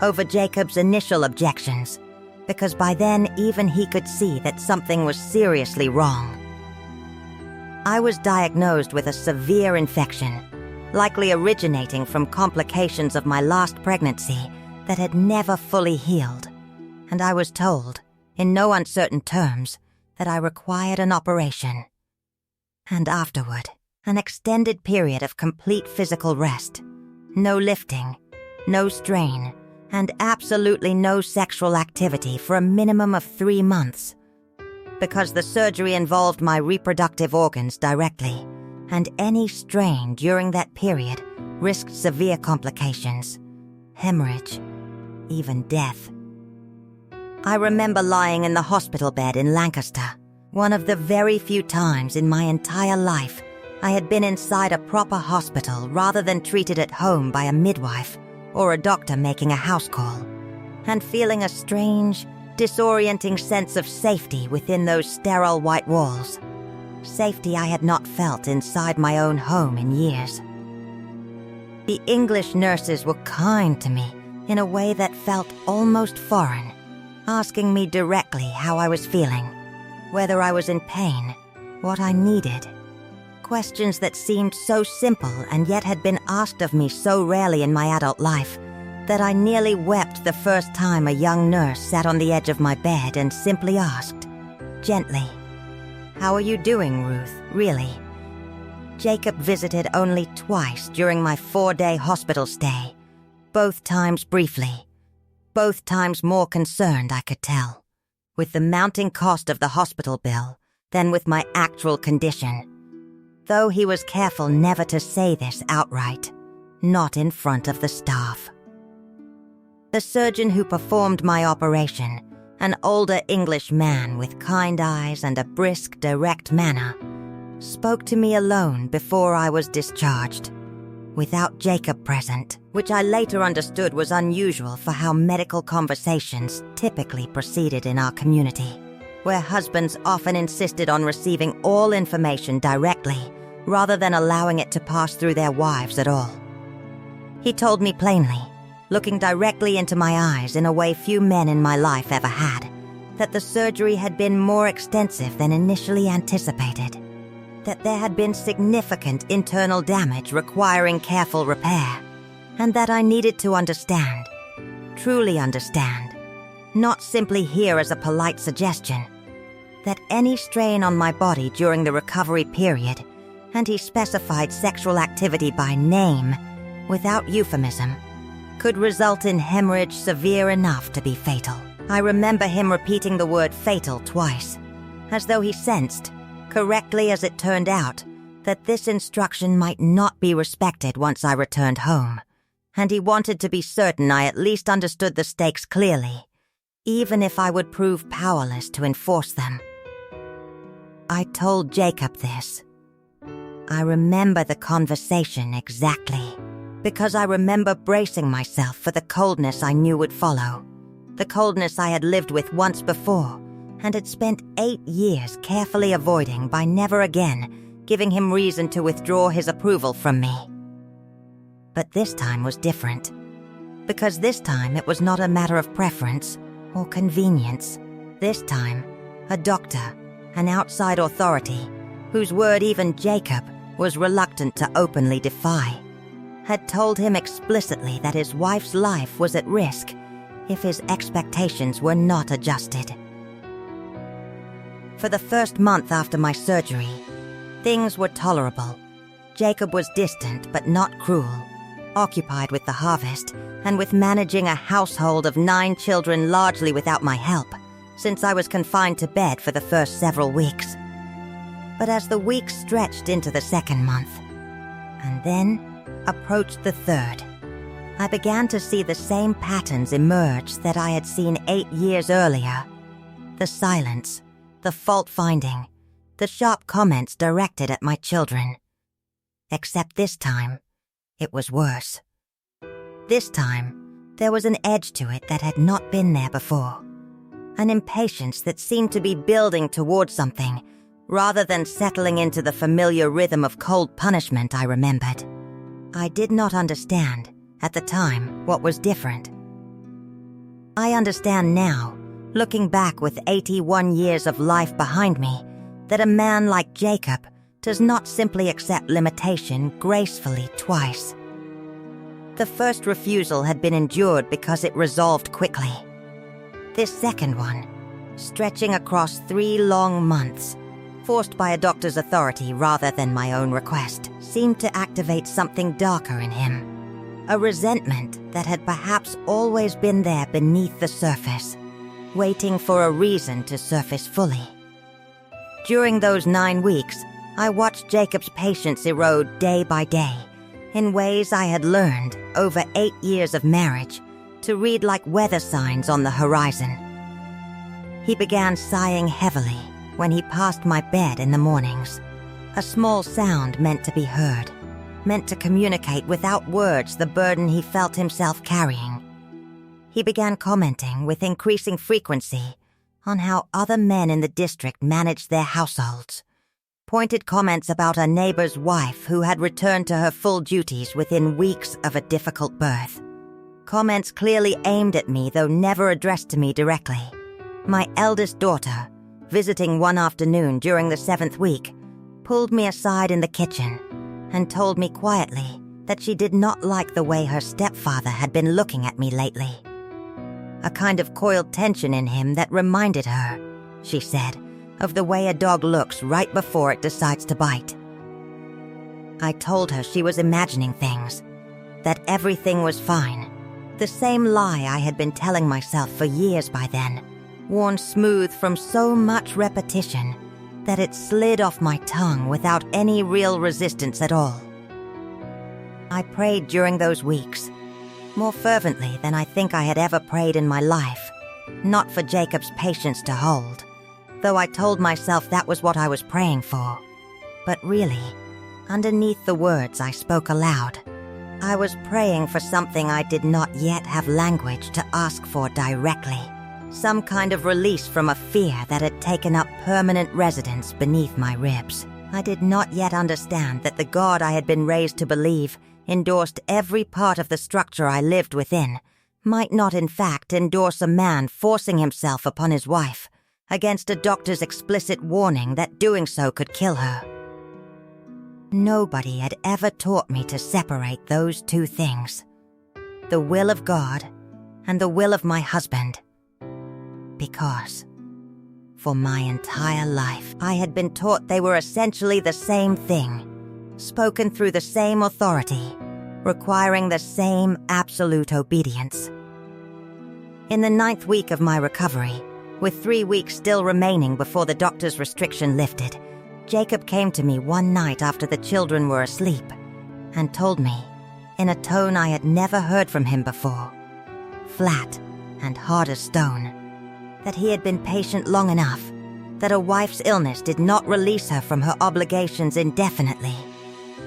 over Jacob's initial objections, because by then even he could see that something was seriously wrong. I was diagnosed with a severe infection, likely originating from complications of my last pregnancy that had never fully healed, and I was told, in no uncertain terms, that I required an operation. And afterward, an extended period of complete physical rest. No lifting, no strain, and absolutely no sexual activity for a minimum of 3 months. Because the surgery involved my reproductive organs directly, and any strain during that period risked severe complications, hemorrhage, even death. I remember lying in the hospital bed in Lancaster, one of the very few times in my entire life I had been inside a proper hospital rather than treated at home by a midwife or a doctor making a house call, and feeling a strange, disorienting sense of safety within those sterile white walls. Safety I had not felt inside my own home in years. The English nurses were kind to me in a way that felt almost foreign, asking me directly how I was feeling, whether I was in pain, what I needed. Questions that seemed so simple and yet had been asked of me so rarely in my adult life that I nearly wept the first time a young nurse sat on the edge of my bed and simply asked, gently, "How are you doing, Ruth, really?" Jacob visited only twice during my 4-day hospital stay, both times briefly. Both times more concerned, I could tell, with the mounting cost of the hospital bill than with my actual condition. Though he was careful never to say this outright, not in front of the staff. The surgeon who performed my operation, an older English man with kind eyes and a brisk, direct manner, spoke to me alone before I was discharged, without Jacob present, which I later understood was unusual for how medical conversations typically proceeded in our community, where husbands often insisted on receiving all information directly rather than allowing it to pass through their wives at all. He told me plainly, looking directly into my eyes in a way few men in my life ever had, that the surgery had been more extensive than initially anticipated, that there had been significant internal damage requiring careful repair, and that I needed to understand, truly understand, not simply hear as a polite suggestion, that any strain on my body during the recovery period, and he specified sexual activity by name, without euphemism, could result in hemorrhage severe enough to be fatal. I remember him repeating the word fatal twice, as though he sensed, correctly as it turned out, that this instruction might not be respected once I returned home, and he wanted to be certain I at least understood the stakes clearly, even if I would prove powerless to enforce them. I told Jacob this. I remember the conversation exactly, because I remember bracing myself for the coldness I knew would follow, the coldness I had lived with once before and had spent 8 years carefully avoiding by never again giving him reason to withdraw his approval from me. But this time was different, because this time it was not a matter of preference or convenience. This time, a doctor, an outside authority, whose word even Jacob was reluctant to openly defy, had told him explicitly that his wife's life was at risk if his expectations were not adjusted. For the first month after my surgery, things were tolerable. Jacob was distant but not cruel, occupied with the harvest and with managing a household of 9 children largely without my help, since I was confined to bed for the first several weeks. But as the weeks stretched into the 2nd month, and then approached the 3rd, I began to see the same patterns emerge that I had seen 8 years earlier. The silence, the fault-finding, the sharp comments directed at my children. Except this time, it was worse. This time, there was an edge to it that had not been there before. An impatience that seemed to be building towards something, rather than settling into the familiar rhythm of cold punishment I remembered. I did not understand, at the time, what was different. I understand now, looking back with 81 years of life behind me, that a man like Jacob does not simply accept limitation gracefully twice. The first refusal had been endured because it resolved quickly. This second one, stretching across 3 long months, forced by a doctor's authority rather than my own request, seemed to activate something darker in him. A resentment that had perhaps always been there beneath the surface, waiting for a reason to surface fully. During those 9 weeks, I watched Jacob's patience erode day by day, in ways I had learned, over 8 years of marriage, to read like weather signs on the horizon. He began sighing heavily when he passed my bed in the mornings, a small sound meant to be heard, meant to communicate without words the burden he felt himself carrying. He began commenting with increasing frequency on how other men in the district managed their households, pointed comments about a neighbor's wife who had returned to her full duties within weeks of a difficult birth. Comments clearly aimed at me, though never addressed to me directly. My eldest daughter, visiting one afternoon during the 7th week, pulled me aside in the kitchen and told me quietly that she did not like the way her stepfather had been looking at me lately. A kind of coiled tension in him that reminded her, she said, of the way a dog looks right before it decides to bite. I told her she was imagining things, that everything was fine, the same lie I had been telling myself for years by then, worn smooth from so much repetition that it slid off my tongue without any real resistance at all. I prayed during those weeks, more fervently than I think I had ever prayed in my life, not for Jacob's patience to hold, though I told myself that was what I was praying for. But really, underneath the words I spoke aloud, I was praying for something I did not yet have language to ask for directly, some kind of release from a fear that had taken up permanent residence beneath my ribs. I did not yet understand that the God I had been raised to believe endorsed every part of the structure I lived within, might not in fact endorse a man forcing himself upon his wife, against a doctor's explicit warning that doing so could kill her. Nobody had ever taught me to separate those two things, the will of God and the will of my husband, because for my entire life I had been taught they were essentially the same thing, spoken through the same authority, requiring the same absolute obedience. In the 9th week of my recovery, with 3 weeks still remaining before the doctor's restriction lifted, Jacob came to me one night after the children were asleep and told me, in a tone I had never heard from him before, flat and hard as stone, that he had been patient long enough, that a wife's illness did not release her from her obligations indefinitely,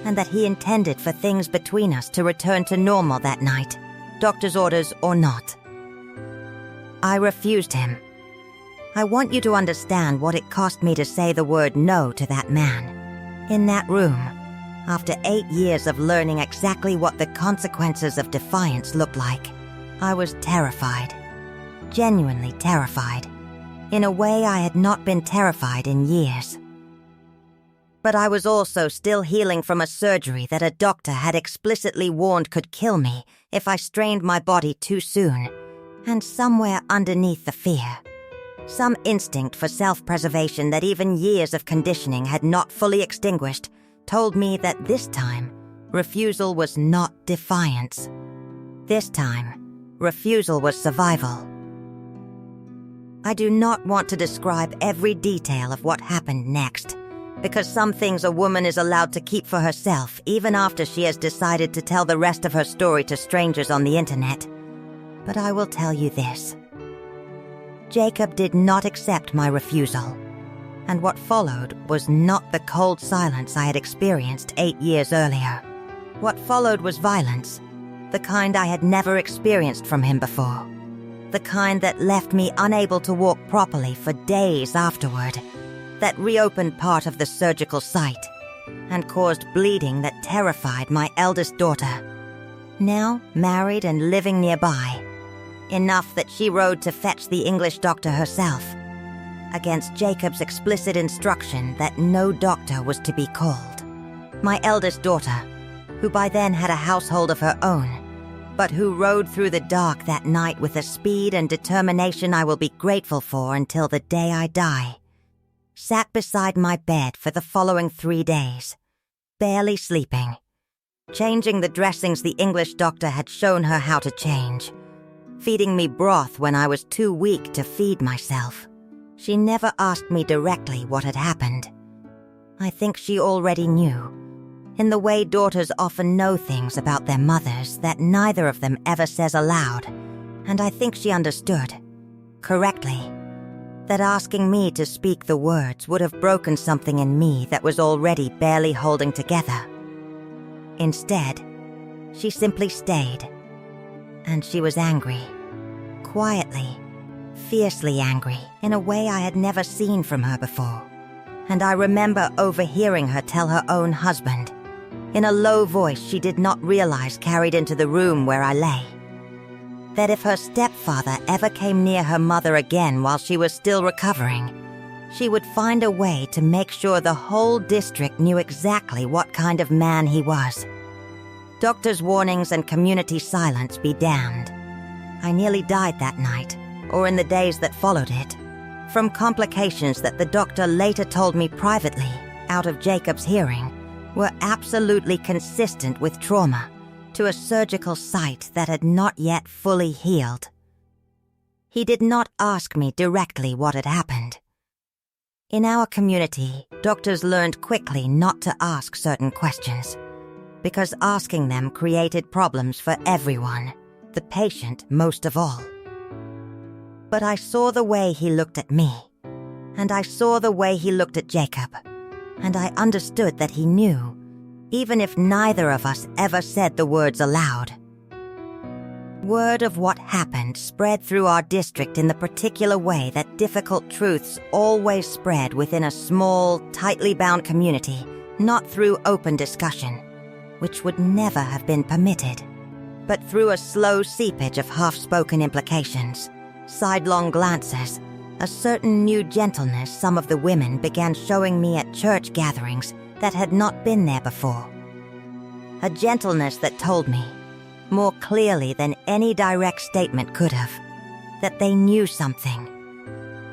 and that he intended for things between us to return to normal that night, doctor's orders or not. I refused him. I want you to understand what it cost me to say the word no to that man. In that room, after 8 years of learning exactly what the consequences of defiance looked like, I was terrified. Genuinely terrified. In a way I had not been terrified in years. But I was also still healing from a surgery that a doctor had explicitly warned could kill me if I strained my body too soon. And somewhere underneath the fear, some instinct for self-preservation that even years of conditioning had not fully extinguished, told me that this time, refusal was not defiance. This time, refusal was survival. I do not want to describe every detail of what happened next, because some things a woman is allowed to keep for herself even after she has decided to tell the rest of her story to strangers on the internet. But I will tell you this. Jacob did not accept my refusal, and what followed was not the cold silence I had experienced 8 years earlier. What followed was violence, the kind I had never experienced from him before, the kind that left me unable to walk properly for days afterward, that reopened part of the surgical site, and caused bleeding that terrified my eldest daughter, now married and living nearby. Enough that she rode to fetch the English doctor herself, against Jacob's explicit instruction that no doctor was to be called. My eldest daughter, who by then had a household of her own, but who rode through the dark that night with a speed and determination I will be grateful for until the day I die, sat beside my bed for the following 3 days, barely sleeping, changing the dressings the English doctor had shown her how to change, feeding me broth when I was too weak to feed myself. She never asked me directly what had happened. I think she already knew, in the way daughters often know things about their mothers that neither of them ever says aloud, and I think she understood, correctly, that asking me to speak the words would have broken something in me that was already barely holding together. Instead, she simply stayed, and she was angry, quietly, fiercely angry, in a way I had never seen from her before. And I remember overhearing her tell her own husband, in a low voice she did not realize carried into the room where I lay, that if her stepfather ever came near her mother again while she was still recovering, she would find a way to make sure the whole district knew exactly what kind of man he was. Doctors' warnings and community silence be damned. I nearly died that night, or in the days that followed it, from complications that the doctor later told me privately, out of Jacob's hearing, were absolutely consistent with trauma to a surgical site that had not yet fully healed. He did not ask me directly what had happened. In our community, doctors learned quickly not to ask certain questions, because asking them created problems for everyone, the patient most of all. But I saw the way he looked at me, and I saw the way he looked at Jacob, and I understood that he knew, even if neither of us ever said the words aloud. Word of what happened spread through our district in the particular way that difficult truths always spread within a small, tightly bound community, not through open discussion, which would never have been permitted, but through a slow seepage of half-spoken implications, sidelong glances, a certain new gentleness some of the women began showing me at church gatherings that had not been there before. A gentleness that told me, more clearly than any direct statement could have, that they knew something,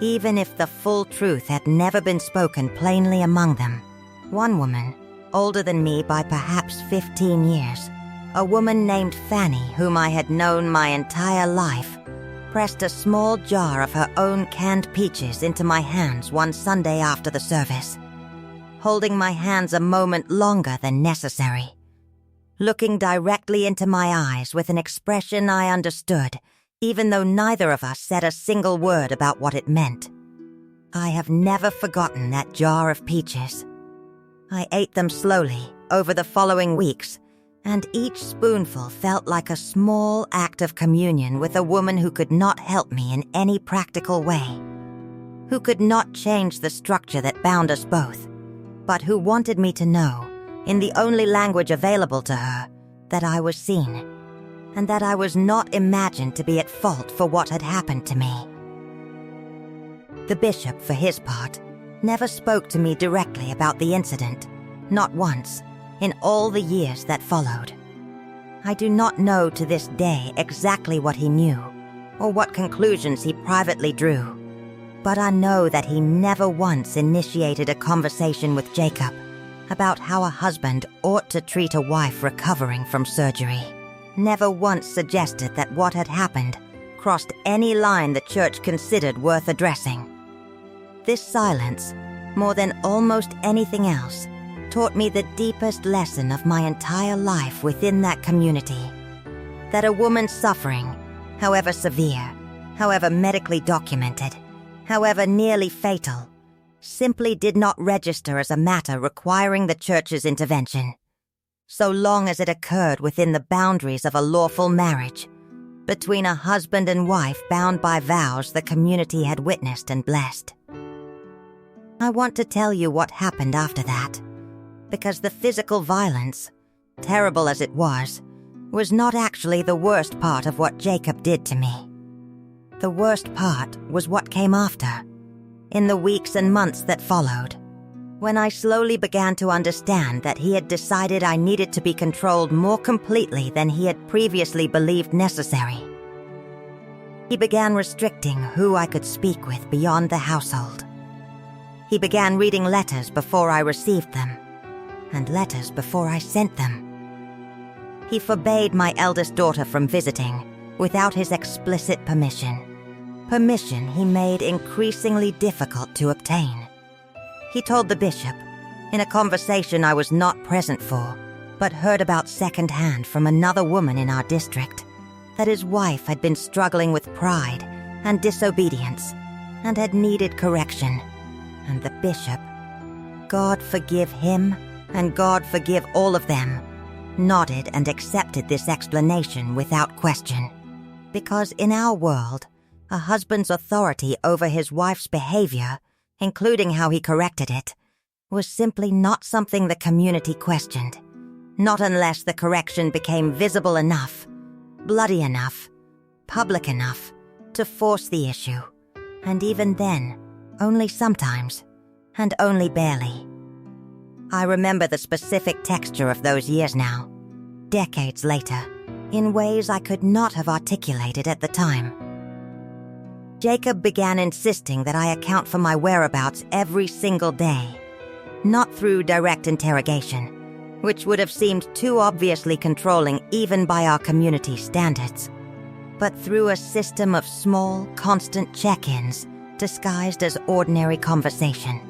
even if the full truth had never been spoken plainly among them. One woman, older than me by perhaps 15 years, a woman named Fanny whom I had known my entire life, pressed a small jar of her own canned peaches into my hands one Sunday after the service, holding my hands a moment longer than necessary, looking directly into my eyes with an expression I understood, even though neither of us said a single word about what it meant. I have never forgotten that jar of peaches. I ate them slowly over the following weeks, and each spoonful felt like a small act of communion with a woman who could not help me in any practical way, who could not change the structure that bound us both, but who wanted me to know, in the only language available to her, that I was seen, and that I was not imagined to be at fault for what had happened to me. The bishop, for his part, never spoke to me directly about the incident, not once, in all the years that followed. I do not know to this day exactly what he knew, or what conclusions he privately drew, but I know that he never once initiated a conversation with Jacob about how a husband ought to treat a wife recovering from surgery. Never once suggested that what had happened crossed any line the church considered worth addressing. This silence, more than almost anything else, taught me the deepest lesson of my entire life within that community. That a woman's suffering, however severe, however medically documented, however nearly fatal, simply did not register as a matter requiring the church's intervention, so long as it occurred within the boundaries of a lawful marriage, between a husband and wife bound by vows the community had witnessed and blessed. I want to tell you what happened after that, because the physical violence, terrible as it was not actually the worst part of what Jacob did to me. The worst part was what came after, in the weeks and months that followed, when I slowly began to understand that he had decided I needed to be controlled more completely than he had previously believed necessary. He began restricting who I could speak with beyond the household. He began reading letters before I received them, and letters before I sent them. He forbade my eldest daughter from visiting without his explicit permission he made increasingly difficult to obtain. He told the bishop, in a conversation I was not present for, but heard about secondhand from another woman in our district, that his wife had been struggling with pride and disobedience and had needed correction. And the bishop, God forgive him and God forgive all of them, nodded and accepted this explanation without question. Because in our world, a husband's authority over his wife's behavior, including how he corrected it, was simply not something the community questioned, not unless the correction became visible enough, bloody enough, public enough to force the issue, and even then, only sometimes, and only barely. I remember the specific texture of those years now, decades later, in ways I could not have articulated at the time. Jacob began insisting that I account for my whereabouts every single day, not through direct interrogation, which would have seemed too obviously controlling even by our community standards, but through a system of small, constant check-ins disguised as ordinary conversation,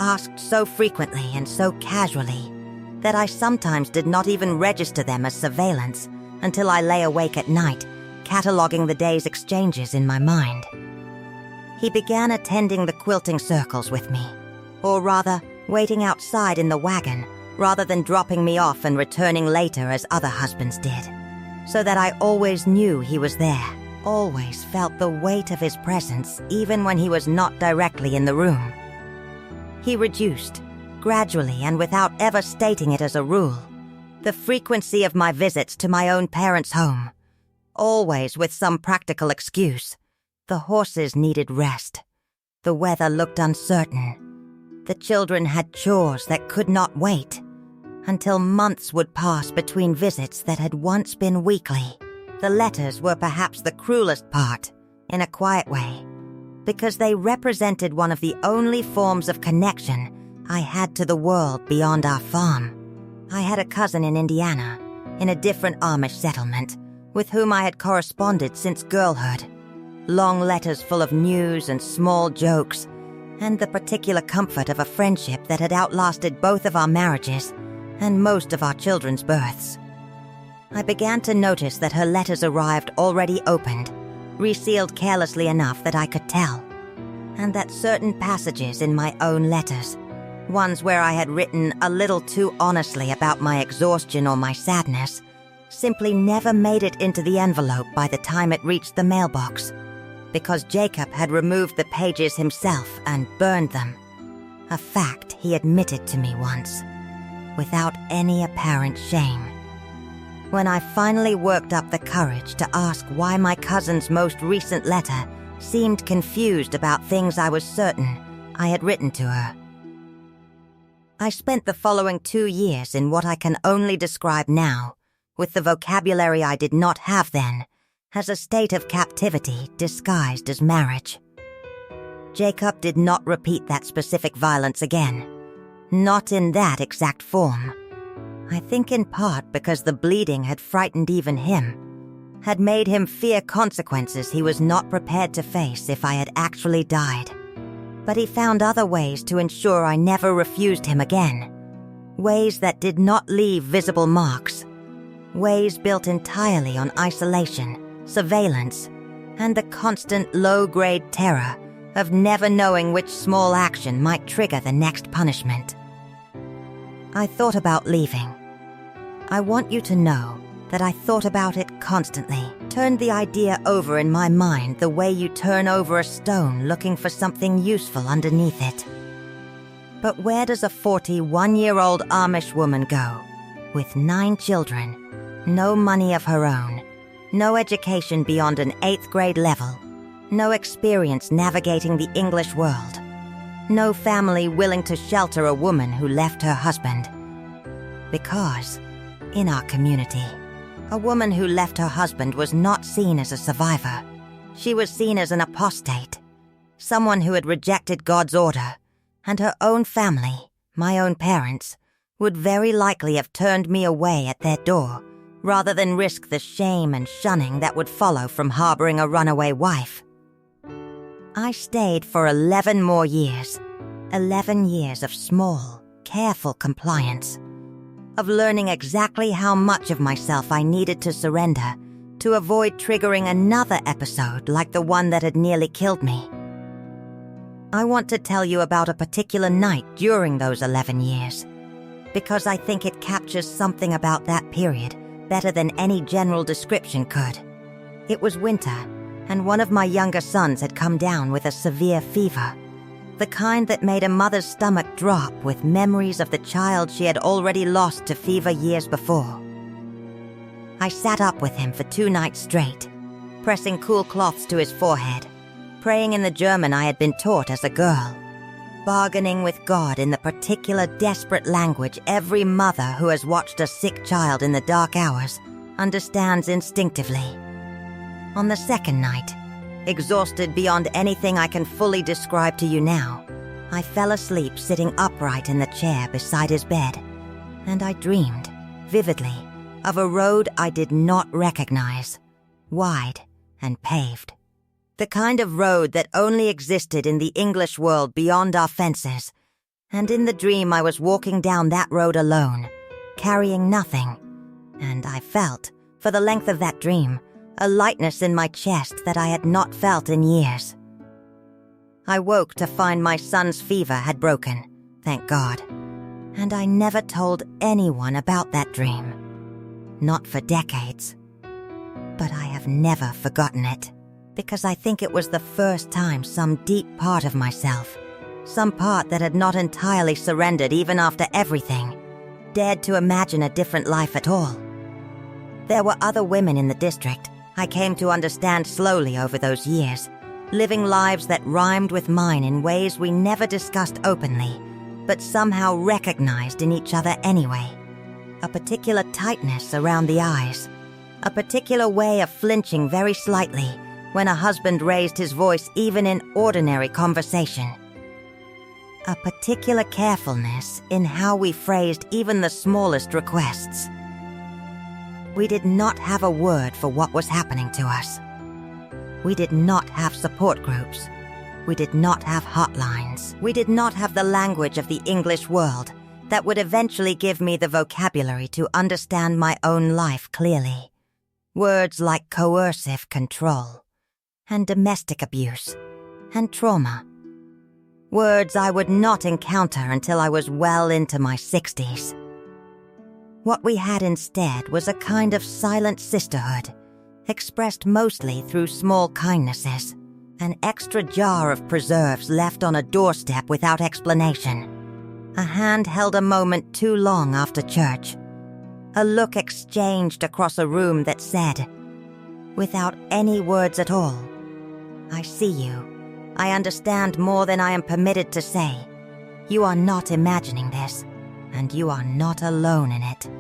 asked so frequently and so casually that I sometimes did not even register them as surveillance until I lay awake at night, cataloging the day's exchanges in my mind. He began attending the quilting circles with me, or rather, waiting outside in the wagon rather than dropping me off and returning later as other husbands did, so that I always knew he was there, always felt the weight of his presence even when he was not directly in the room. He reduced, gradually and without ever stating it as a rule, the frequency of my visits to my own parents' home, always with some practical excuse. The horses needed rest. The weather looked uncertain. The children had chores that could not wait, until months would pass between visits that had once been weekly. The letters were perhaps the cruelest part, in a quiet way, because they represented one of the only forms of connection I had to the world beyond our farm. I had a cousin in Indiana, in a different Amish settlement, with whom I had corresponded since girlhood, long letters full of news and small jokes, and the particular comfort of a friendship that had outlasted both of our marriages and most of our children's births. I began to notice that her letters arrived already opened, resealed carelessly enough that I could tell, and that certain passages in my own letters, ones where I had written a little too honestly about my exhaustion or my sadness, simply never made it into the envelope by the time it reached the mailbox, because Jacob had removed the pages himself and burned them, a fact he admitted to me once, without any apparent shame. When I finally worked up the courage to ask why my cousin's most recent letter seemed confused about things I was certain I had written to her. I spent the following 2 years in what I can only describe now, with the vocabulary I did not have then, as a state of captivity disguised as marriage. Jacob did not repeat that specific violence again, not in that exact form. I think in part because the bleeding had frightened even him, had made him fear consequences he was not prepared to face if I had actually died. But he found other ways to ensure I never refused him again, ways that did not leave visible marks, ways built entirely on isolation, surveillance, and the constant low-grade terror of never knowing which small action might trigger the next punishment. I thought about leaving. I want you to know that I thought about it constantly, turned the idea over in my mind the way you turn over a stone looking for something useful underneath it. But where does a 41-year-old Amish woman go, with 9 children, no money of her own, no education beyond an 8th grade level, no experience navigating the English world, no family willing to shelter a woman who left her husband? Because, in our community, a woman who left her husband was not seen as a survivor. She was seen as an apostate, someone who had rejected God's order, and her own family, my own parents, would very likely have turned me away at their door, rather than risk the shame and shunning that would follow from harboring a runaway wife. I stayed for 11 more years, 11 years of small, careful compliance, of learning exactly how much of myself I needed to surrender to avoid triggering another episode like the one that had nearly killed me. I want to tell you about a particular night during those 11 years, because I think it captures something about that period better than any general description could. It was winter, and one of my younger sons had come down with a severe fever, the kind that made a mother's stomach drop with memories of the child she had already lost to fever years before. I sat up with him for 2 nights straight, pressing cool cloths to his forehead, praying in the German I had been taught as a girl, bargaining with God in the particular desperate language every mother who has watched a sick child in the dark hours understands instinctively. On the second night, exhausted beyond anything I can fully describe to you now, I fell asleep sitting upright in the chair beside his bed, and I dreamed, vividly, of a road I did not recognize, wide and paved. The kind of road that only existed in the English world beyond our fences, and in the dream I was walking down that road alone, carrying nothing, and I felt, for the length of that dream, a lightness in my chest that I had not felt in years. I woke to find my son's fever had broken, thank God, and I never told anyone about that dream. Not for decades. But I have never forgotten it, because I think it was the first time some deep part of myself, some part that had not entirely surrendered even after everything, dared to imagine a different life at all. There were other women in the district, I came to understand slowly over those years, living lives that rhymed with mine in ways we never discussed openly, but somehow recognized in each other anyway. A particular tightness around the eyes, a particular way of flinching very slightly when a husband raised his voice even in ordinary conversation. A particular carefulness in how we phrased even the smallest requests. We did not have a word for what was happening to us. We did not have support groups. We did not have hotlines. We did not have the language of the English world that would eventually give me the vocabulary to understand my own life clearly. Words like coercive control, and domestic abuse, and trauma. Words I would not encounter until I was well into my 60s. What we had instead was a kind of silent sisterhood, expressed mostly through small kindnesses. An extra jar of preserves left on a doorstep without explanation. A hand held a moment too long after church. A look exchanged across a room that said, without any words at all, "I see you. I understand more than I am permitted to say. You are not imagining this, and you are not alone in it."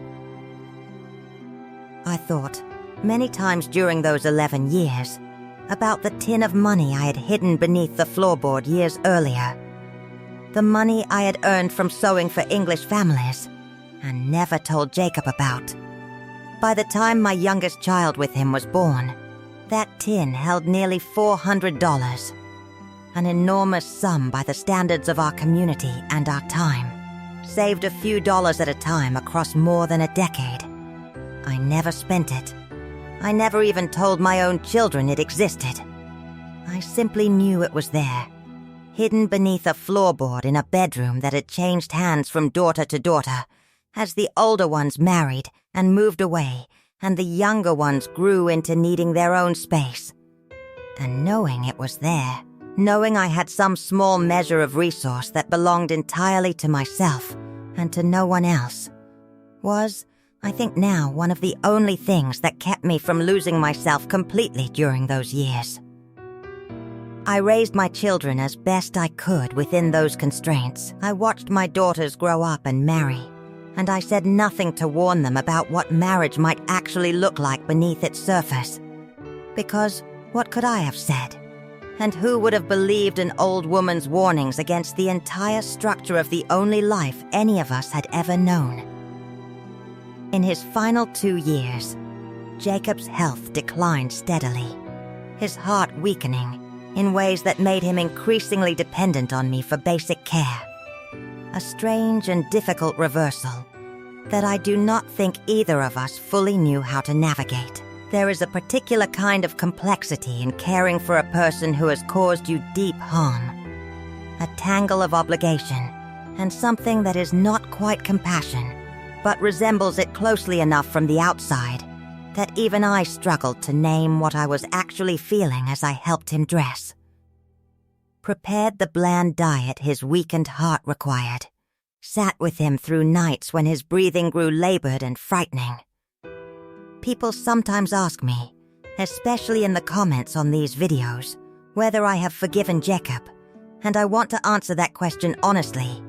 I thought, many times during those 11 years, about the tin of money I had hidden beneath the floorboard years earlier. The money I had earned from sewing for English families, and never told Jacob about. By the time my youngest child with him was born, that tin held nearly $400, an enormous sum by the standards of our community and our time, saved a few dollars at a time across more than a decade. I never spent it. I never even told my own children it existed. I simply knew it was there, hidden beneath a floorboard in a bedroom that had changed hands from daughter to daughter, as the older ones married and moved away, and the younger ones grew into needing their own space. And knowing it was there, knowing I had some small measure of resource that belonged entirely to myself and to no one else, was, I think now, one of the only things that kept me from losing myself completely during those years. I raised my children as best I could within those constraints. I watched my daughters grow up and marry, and I said nothing to warn them about what marriage might actually look like beneath its surface. Because what could I have said? And who would have believed an old woman's warnings against the entire structure of the only life any of us had ever known? In his final 2 years, Jacob's health declined steadily, his heart weakening in ways that made him increasingly dependent on me for basic care. A strange and difficult reversal that I do not think either of us fully knew how to navigate. There is a particular kind of complexity in caring for a person who has caused you deep harm. A tangle of obligation and something that is not quite compassion, but resembles it closely enough from the outside that even I struggled to name what I was actually feeling as I helped him dress. Prepared the bland diet his weakened heart required, sat with him through nights when his breathing grew labored and frightening. People sometimes ask me, especially in the comments on these videos, whether I have forgiven Jacob, and I want to answer that question honestly,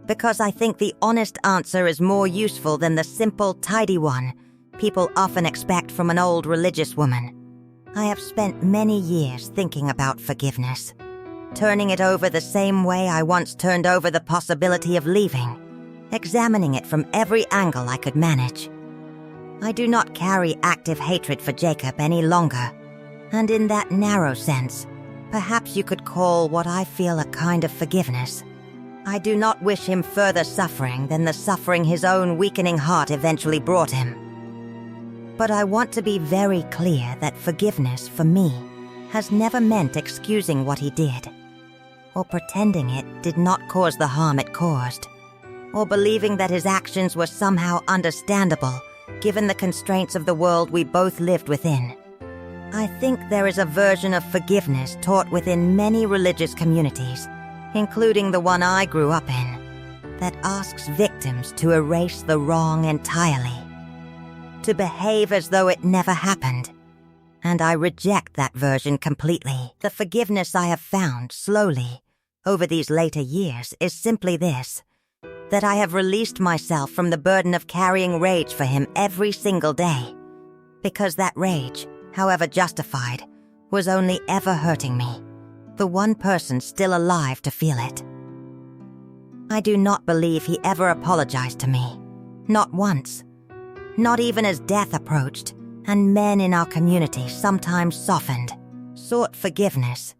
because I think the honest answer is more useful than the simple, tidy one people often expect from an old religious woman. I have spent many years thinking about forgiveness, turning it over the same way I once turned over the possibility of leaving, examining it from every angle I could manage. I do not carry active hatred for Jacob any longer, and in that narrow sense, perhaps you could call what I feel a kind of forgiveness. I do not wish him further suffering than the suffering his own weakening heart eventually brought him. But I want to be very clear that forgiveness, for me, has never meant excusing what he did, or pretending it did not cause the harm it caused, or believing that his actions were somehow understandable given the constraints of the world we both lived within. I think there is a version of forgiveness taught within many religious communities, including the one I grew up in, that asks victims to erase the wrong entirely, to behave as though it never happened. And I reject that version completely. The forgiveness I have found slowly over these later years is simply this, that I have released myself from the burden of carrying rage for him every single day, because that rage, however justified, was only ever hurting me, the one person still alive to feel it. I do not believe he ever apologized to me, not once, not even as death approached and men in our community sometimes softened sought forgiveness,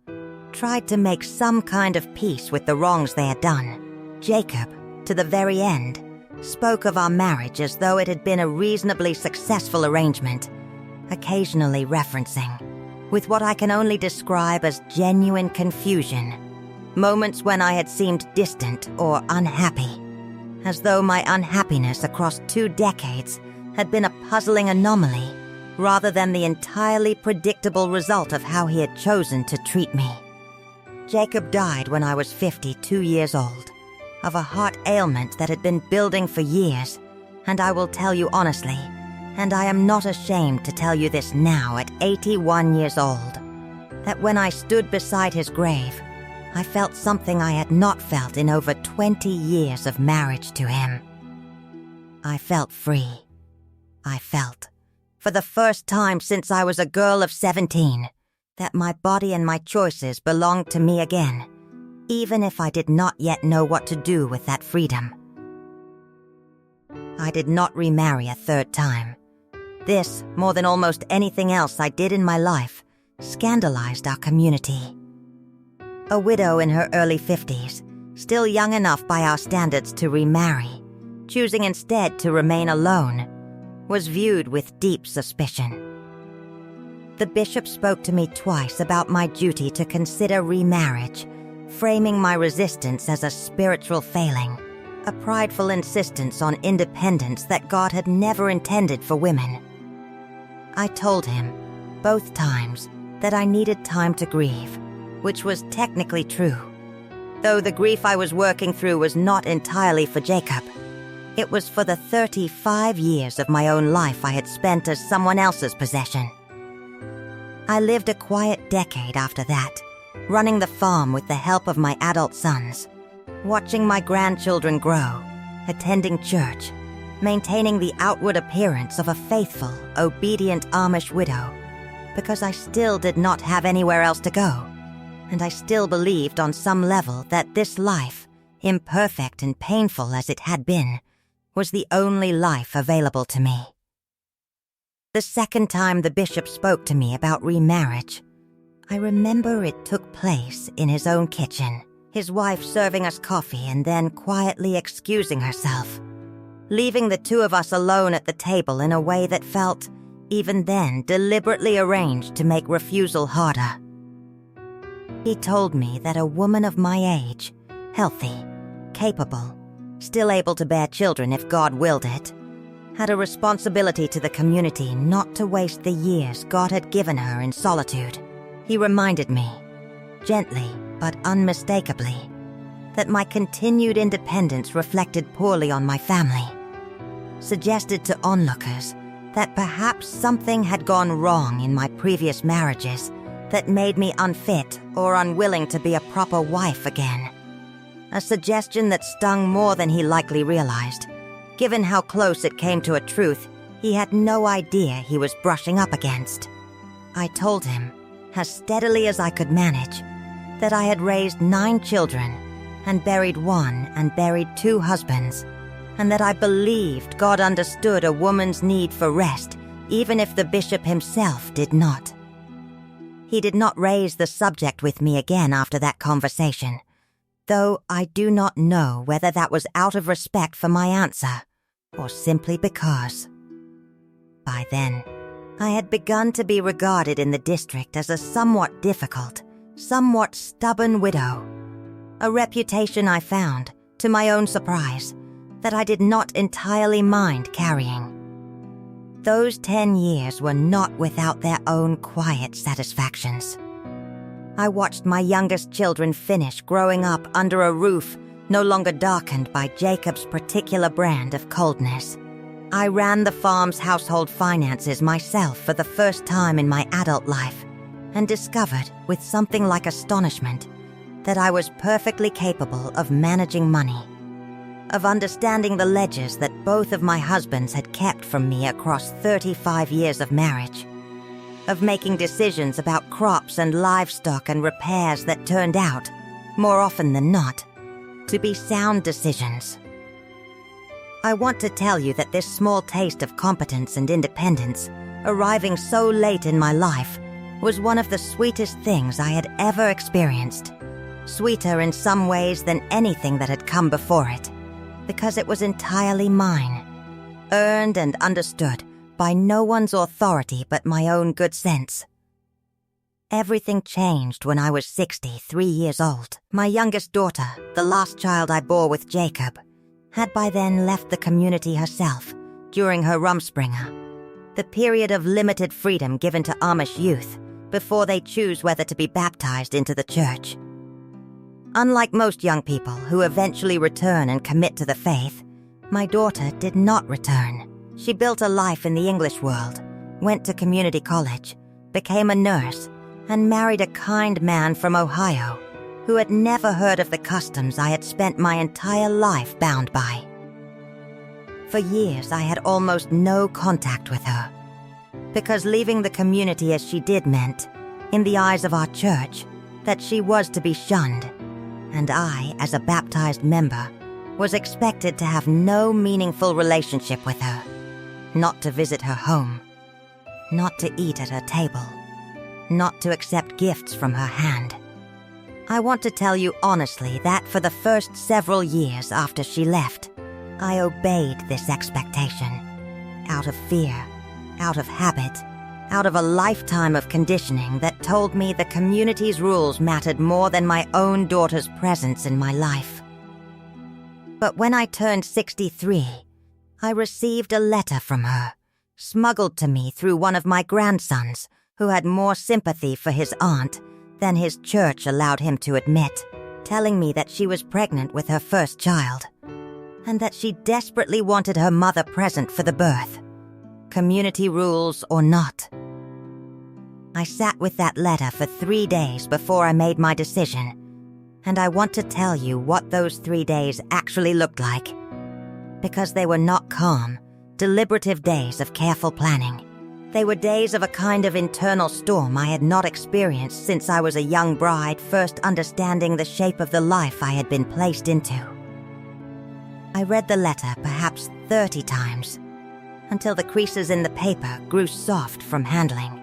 tried to make some kind of peace with the wrongs they had done, Jacob, to the very end, spoke of our marriage as though it had been a reasonably successful arrangement, occasionally referencing, with what I can only describe as genuine confusion, moments when I had seemed distant or unhappy, as though my unhappiness across 2 decades had been a puzzling anomaly rather than the entirely predictable result of how he had chosen to treat me. Jacob died when I was 52 years old, of a heart ailment that had been building for years, and I will tell you honestly, and I am not ashamed to tell you this now at 81 years old, that when I stood beside his grave, I felt something I had not felt in over 20 years of marriage to him. I felt free. I felt, for the first time since I was a girl of 17, that my body and my choices belonged to me again, even if I did not yet know what to do with that freedom. I did not remarry a 3rd time. This, more than almost anything else I did in my life, scandalized our community. A widow in her early 50s, still young enough by our standards to remarry, choosing instead to remain alone, was viewed with deep suspicion. The bishop spoke to me twice about my duty to consider remarriage, framing my resistance as a spiritual failing, a prideful insistence on independence that God had never intended for women. I told him, both times, that I needed time to grieve, which was technically true, though the grief I was working through was not entirely for Jacob. It was for the 35 years of my own life I had spent as someone else's possession. I lived a quiet decade after that, running the farm with the help of my adult sons, watching my grandchildren grow, attending church, maintaining the outward appearance of a faithful, obedient Amish widow, because I still did not have anywhere else to go, and I still believed on some level that this life, imperfect and painful as it had been, was the only life available to me. The second time the bishop spoke to me about remarriage, I remember it took place in his own kitchen, his wife serving us coffee and then quietly excusing herself, leaving the 2 of us alone at the table in a way that felt, even then, deliberately arranged to make refusal harder. He told me that a woman of my age, healthy, capable, still able to bear children if God willed it, had a responsibility to the community not to waste the years God had given her in solitude. He reminded me, gently but unmistakably, that my continued independence reflected poorly on my family, suggested to onlookers that perhaps something had gone wrong in my previous marriages that made me unfit or unwilling to be a proper wife again. A suggestion that stung more than he likely realized, given how close it came to a truth he had no idea he was brushing up against. I told him, as steadily as I could manage, that I had raised 9 children and buried 1 and buried 2 husbands, and that I believed God understood a woman's need for rest, even if the bishop himself did not. He did not raise the subject with me again after that conversation, though I do not know whether that was out of respect for my answer, or simply because. By then, I had begun to be regarded in the district as a somewhat difficult, somewhat stubborn widow, a reputation I found, to my own surprise, that I did not entirely mind carrying. Those 10 years were not without their own quiet satisfactions. I watched my youngest children finish growing up under a roof no longer darkened by Jacob's particular brand of coldness. I ran the farm's household finances myself for the first time in my adult life, and discovered, with something like astonishment, that I was perfectly capable of managing money, of understanding the ledgers that both of my husbands had kept from me across 35 years of marriage, of making decisions about crops and livestock and repairs that turned out, more often than not, to be sound decisions. I want to tell you that this small taste of competence and independence, arriving so late in my life, was one of the sweetest things I had ever experienced. Sweeter in some ways than anything that had come before it, because it was entirely mine, earned and understood by no one's authority but my own good sense. Everything changed when I was 63 years old. My youngest daughter, the last child I bore with Jacob, had by then left the community herself during her Rumspringa, the period of limited freedom given to Amish youth before they choose whether to be baptized into the church. Unlike most young people who eventually return and commit to the faith, my daughter did not return. She built a life in the English world, went to community college, became a nurse, and married a kind man from Ohio who had never heard of the customs I had spent my entire life bound by. For years, I had almost no contact with her, because leaving the community as she did meant, in the eyes of our church, that she was to be shunned, and I, as a baptized member, was expected to have no meaningful relationship with her, not to visit her home, not to eat at her table, not to accept gifts from her hand. I want to tell you honestly that for the first several years after she left, I obeyed this expectation, out of fear, out of habit, out of a lifetime of conditioning that told me the community's rules mattered more than my own daughter's presence in my life. But when I turned 63, I received a letter from her, smuggled to me through one of my grandsons, who had more sympathy for his aunt than his church allowed him to admit, telling me that she was pregnant with her first child, and that she desperately wanted her mother present for the birth, community rules or not. I sat with that letter for 3 days before I made my decision, and I want to tell you what those 3 days actually looked like, because they were not calm, deliberative days of careful planning. They were days of a kind of internal storm I had not experienced since I was a young bride, first understanding the shape of the life I had been placed into. I read the letter perhaps 30 times, until the creases in the paper grew soft from handling.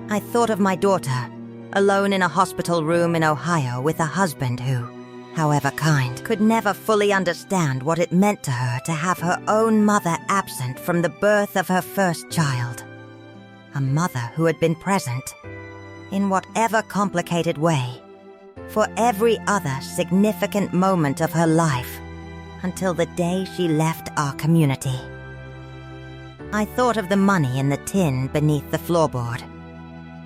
I thought of my daughter, alone in a hospital room in Ohio with a husband who, however kind, could never fully understand what it meant to her to have her own mother absent from the birth of her first child. A mother who had been present, in whatever complicated way, for every other significant moment of her life, until the day she left our community. I thought of the money in the tin beneath the floorboard,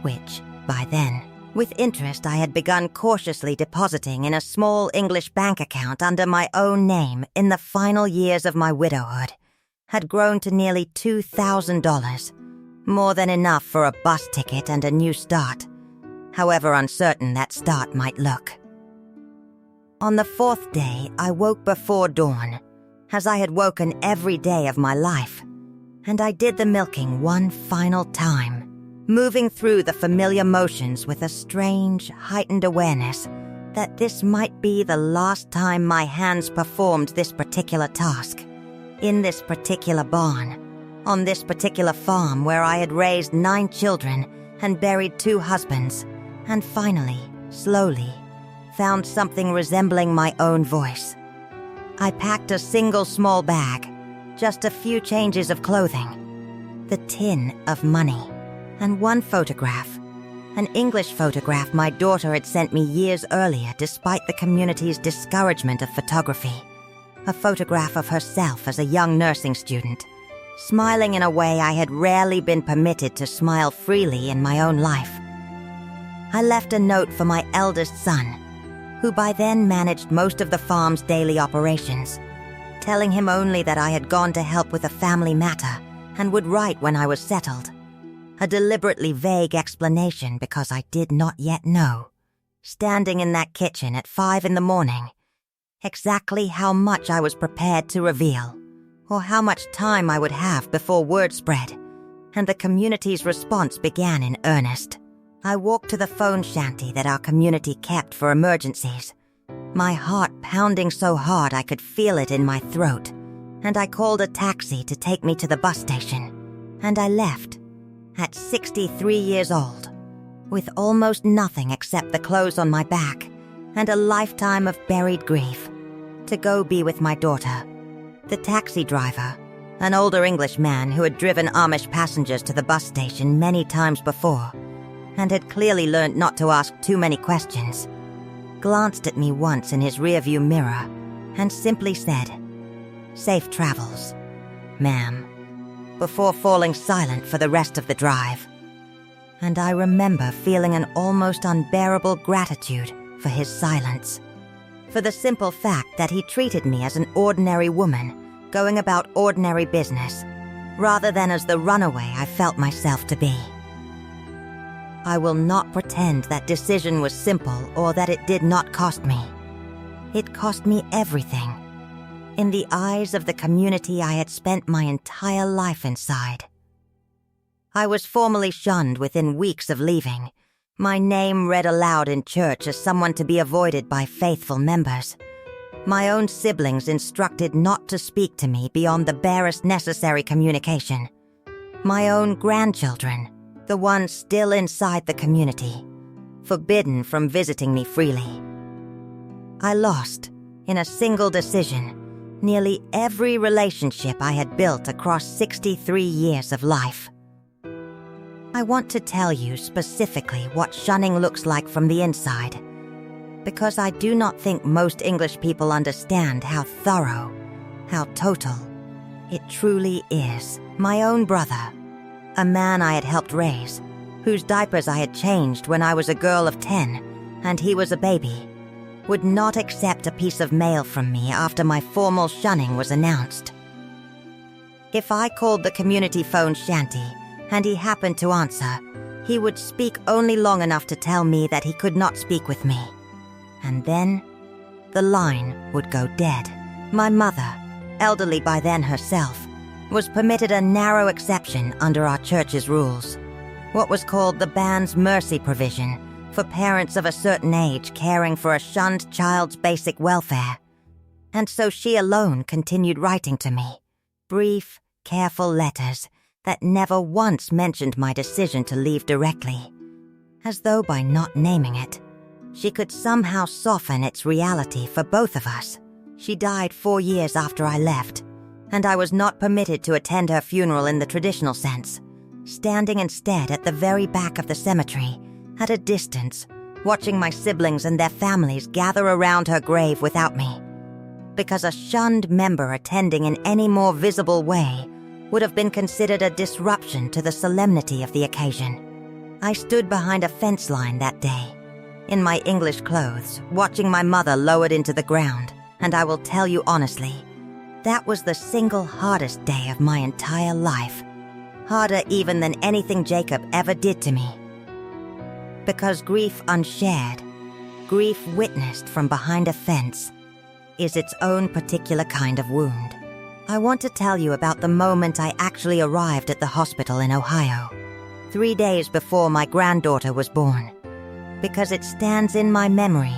which, by then, with interest I had begun cautiously depositing in a small English bank account under my own name in the final years of my widowhood, had grown to nearly $2,000, more than enough for a bus ticket and a new start, however uncertain that start might look. On the 4th day, I woke before dawn, as I had woken every day of my life, and I did the milking one final time, moving through the familiar motions with a strange, heightened awareness that this might be the last time my hands performed this particular task, in this particular barn, on this particular farm where I had raised 9 children and buried 2 husbands, and finally, slowly, found something resembling my own voice. I packed a single small bag, just a few changes of clothing, the tin of money, and one photograph, an English photograph my daughter had sent me years earlier despite the community's discouragement of photography, a photograph of herself as a young nursing student, smiling in a way I had rarely been permitted to smile freely in my own life. I left a note for my eldest son, who by then managed most of the farm's daily operations, telling him only that I had gone to help with a family matter and would write when I was settled. A deliberately vague explanation because I did not yet know, standing in that kitchen at 5 a.m, exactly how much I was prepared to reveal, or how much time I would have before word spread, and the community's response began in earnest. I walked to the phone shanty that our community kept for emergencies, my heart pounding so hard I could feel it in my throat, and I called a taxi to take me to the bus station, and I left, at 63 years old, with almost nothing except the clothes on my back and a lifetime of buried grief, to go be with my daughter. The taxi driver, an older English man who had driven Amish passengers to the bus station many times before and had clearly learned not to ask too many questions, glanced at me once in his rearview mirror and simply said, "Safe travels, ma'am," before falling silent for the rest of the drive. And I remember feeling an almost unbearable gratitude for his silence, for the simple fact that he treated me as an ordinary woman going about ordinary business, rather than as the runaway I felt myself to be. I will not pretend that decision was simple or that it did not cost me. It cost me everything, in the eyes of the community I had spent my entire life inside. I was formally shunned within weeks of leaving, my name read aloud in church as someone to be avoided by faithful members. My own siblings instructed not to speak to me beyond the barest necessary communication. My own grandchildren, the ones still inside the community, forbidden from visiting me freely. I lost, in a single decision, nearly every relationship I had built across 63 years of life. I want to tell you specifically what shunning looks like from the inside, because I do not think most English people understand how thorough, how total, it truly is. My own brother, a man I had helped raise, whose diapers I had changed when I was a girl of 10 and he was a baby, would not accept a piece of mail from me after my formal shunning was announced. If I called the community phone shanty and he happened to answer, he would speak only long enough to tell me that he could not speak with me. And then, the line would go dead. My mother, elderly by then herself, was permitted a narrow exception under our church's rules, what was called the band's mercy provision for parents of a certain age caring for a shunned child's basic welfare. And so she alone continued writing to me, brief, careful letters that never once mentioned my decision to leave directly, as though by not naming it, she could somehow soften its reality for both of us. She died 4 years after I left, and I was not permitted to attend her funeral in the traditional sense, standing instead at the very back of the cemetery, at a distance, watching my siblings and their families gather around her grave without me, because a shunned member attending in any more visible way would have been considered a disruption to the solemnity of the occasion. I stood behind a fence line that day, in my English clothes, watching my mother lowered into the ground, and I will tell you honestly, that was the single hardest day of my entire life, harder even than anything Jacob ever did to me. Because grief unshared, grief witnessed from behind a fence, is its own particular kind of wound. I want to tell you about the moment I actually arrived at the hospital in Ohio, 3 days before my granddaughter was born, because it stands in my memory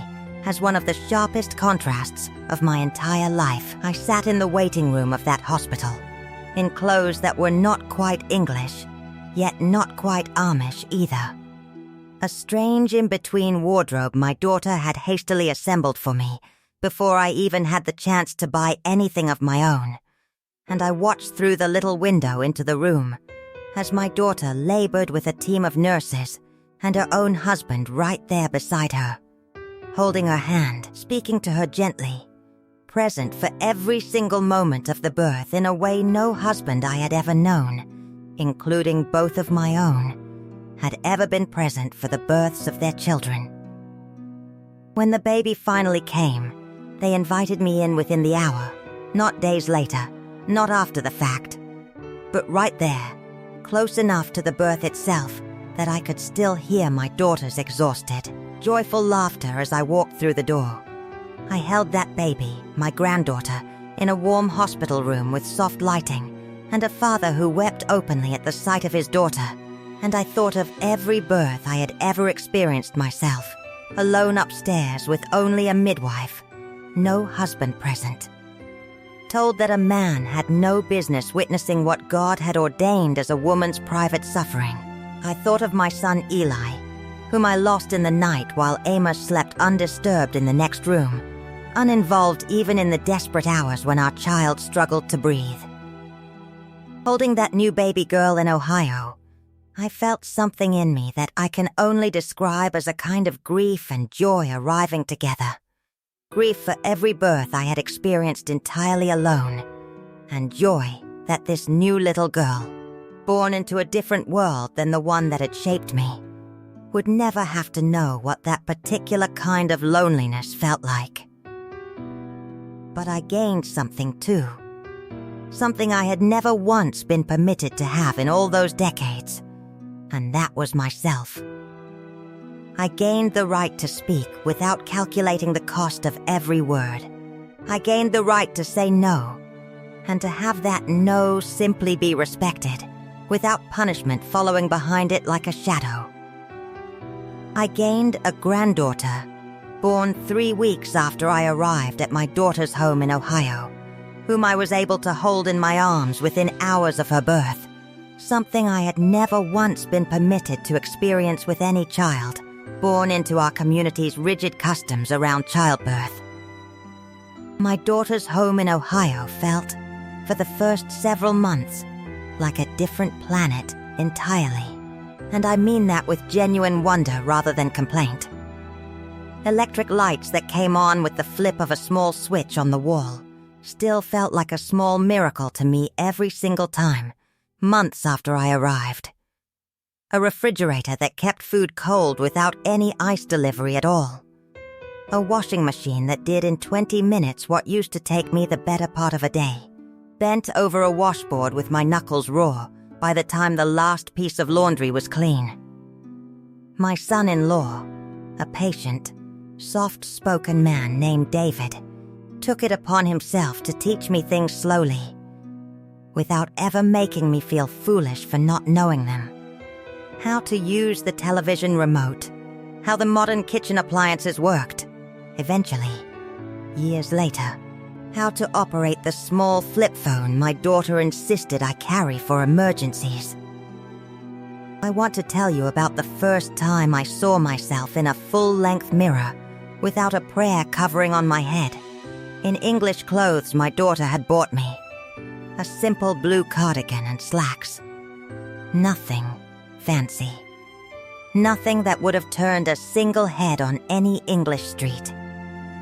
as one of the sharpest contrasts of my entire life. I sat in the waiting room of that hospital, in clothes that were not quite English, yet not quite Amish either. A strange in-between wardrobe my daughter had hastily assembled for me before I even had the chance to buy anything of my own. And I watched through the little window into the room as my daughter labored with a team of nurses and her own husband right there beside her, holding her hand, speaking to her gently, present for every single moment of the birth in a way no husband I had ever known, including both of my own, had ever been present for the births of their children. When the baby finally came, they invited me in within the hour, not days later, not after the fact, but right there, close enough to the birth itself that I could still hear my daughter's exhausted, joyful laughter as I walked through the door. I held that baby, my granddaughter, in a warm hospital room with soft lighting, and a father who wept openly at the sight of his daughter, and I thought of every birth I had ever experienced myself, alone upstairs with only a midwife, no husband present. Told that a man had no business witnessing what God had ordained as a woman's private suffering, I thought of my son Eli, whom I lost in the night while Amish slept undisturbed in the next room, uninvolved even in the desperate hours when our child struggled to breathe. Holding that new baby girl in Ohio, I felt something in me that I can only describe as a kind of grief and joy arriving together. Grief for every birth I had experienced entirely alone, and joy that this new little girl, born into a different world than the one that had shaped me, would never have to know what that particular kind of loneliness felt like. But I gained something too. Something I had never once been permitted to have in all those decades, and that was myself. I gained the right to speak without calculating the cost of every word. I gained the right to say no, and to have that no simply be respected, without punishment following behind it like a shadow. I gained a granddaughter, born 3 weeks after I arrived at my daughter's home in Ohio, whom I was able to hold in my arms within hours of her birth, something I had never once been permitted to experience with any child, born into our community's rigid customs around childbirth. My daughter's home in Ohio felt, for the first several months, like a different planet entirely, and I mean that with genuine wonder rather than complaint. Electric lights that came on with the flip of a small switch on the wall still felt like a small miracle to me every single time, months after I arrived. A refrigerator that kept food cold without any ice delivery at all. A washing machine that did in 20 minutes what used to take me the better part of a day, bent over a washboard with my knuckles raw by the time the last piece of laundry was clean. My son-in-law, a patient, soft-spoken man named David, took it upon himself to teach me things slowly, without ever making me feel foolish for not knowing them. How to use the television remote, how the modern kitchen appliances worked. Eventually, years later, how to operate the small flip phone my daughter insisted I carry for emergencies. I want to tell you about the first time I saw myself in a full-length mirror without a prayer covering on my head, in English clothes my daughter had bought me. A simple blue cardigan and slacks. Nothing fancy. Nothing that would have turned a single head on any English street.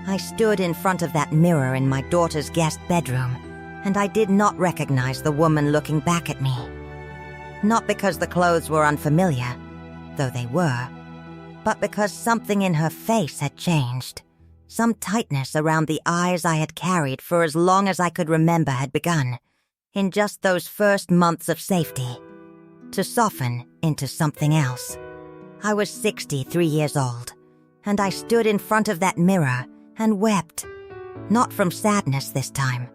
I stood in front of that mirror in my daughter's guest bedroom, and I did not recognize the woman looking back at me. Not because the clothes were unfamiliar, though they were, but because something in her face had changed. Some tightness around the eyes I had carried for as long as I could remember had begun, in just those first months of safety, to soften into something else. I was 63 years old, and I stood in front of that mirror and wept, not from sadness this time,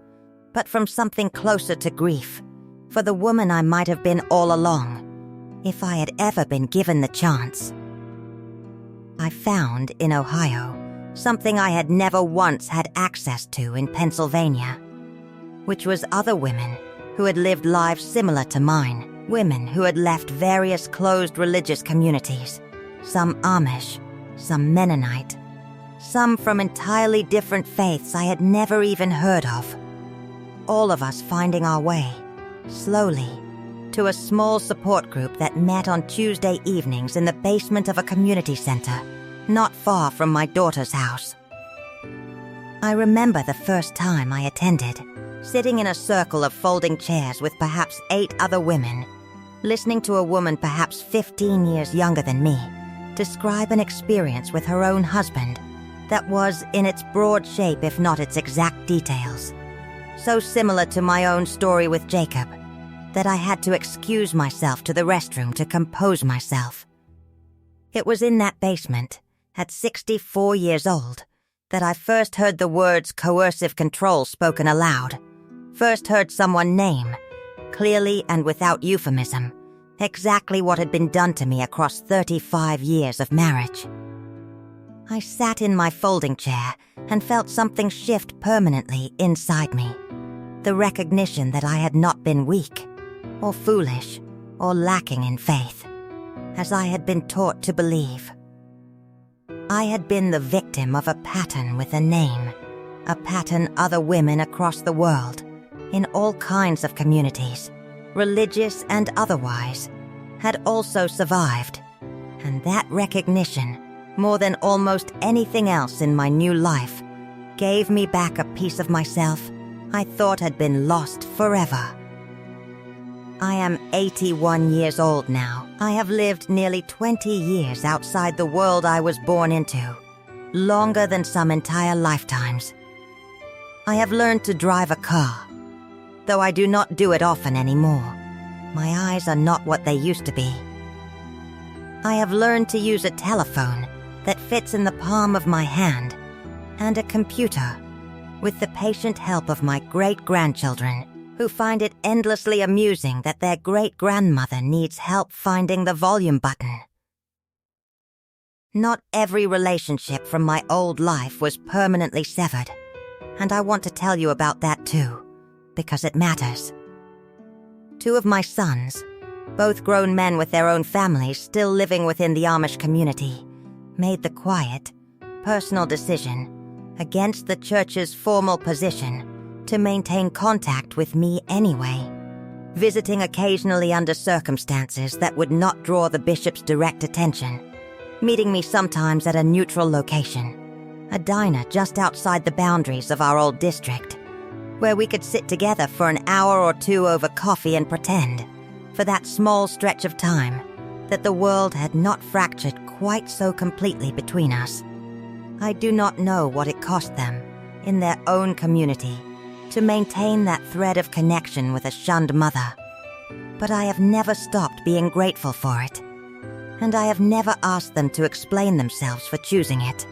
but from something closer to grief, for the woman I might have been all along, if I had ever been given the chance. I found in Ohio something I had never once had access to in Pennsylvania, which was other women who had lived lives similar to mine, women who had left various closed religious communities, some Amish, some Mennonite, some from entirely different faiths I had never even heard of. All of us finding our way, slowly, to a small support group that met on Tuesday evenings in the basement of a community center, not far from my daughter's house. I remember the first time I attended, sitting in a circle of folding chairs with perhaps 8 other women, listening to a woman perhaps 15 years younger than me describe an experience with her own husband that was, in its broad shape if not its exact details, so similar to my own story with Jacob that I had to excuse myself to the restroom to compose myself. It was in that basement, at 64 years old, that I first heard the words coercive control spoken aloud, first heard someone name, clearly and without euphemism, exactly what had been done to me across 35 years of marriage. I sat in my folding chair and felt something shift permanently inside me, the recognition that I had not been weak, or foolish, or lacking in faith, as I had been taught to believe. I had been the victim of a pattern with a name, a pattern other women across the world, in all kinds of communities, religious and otherwise, had also survived. And that recognition, more than almost anything else in my new life, gave me back a piece of myself I thought had been lost forever. I am 81 years old now. I have lived nearly 20 years outside the world I was born into, longer than some entire lifetimes. I have learned to drive a car, though I do not do it often anymore. My eyes are not what they used to be. I have learned to use a telephone that fits in the palm of my hand, and a computer, with the patient help of my great-grandchildren, who find it endlessly amusing that their great-grandmother needs help finding the volume button. Not every relationship from my old life was permanently severed, and I want to tell you about that too, because it matters. 2 of my sons, both grown men with their own families still living within the Amish community, made the quiet, personal decision, against the church's formal position, to maintain contact with me anyway, visiting occasionally under circumstances that would not draw the bishop's direct attention, meeting me sometimes at a neutral location, a diner just outside the boundaries of our old district, where we could sit together for an hour or 2 over coffee and pretend, for that small stretch of time, that the world had not fractured quite so completely between us. I do not know what it cost them, in their own community, to maintain that thread of connection with a shunned mother, but I have never stopped being grateful for it, and I have never asked them to explain themselves for choosing it.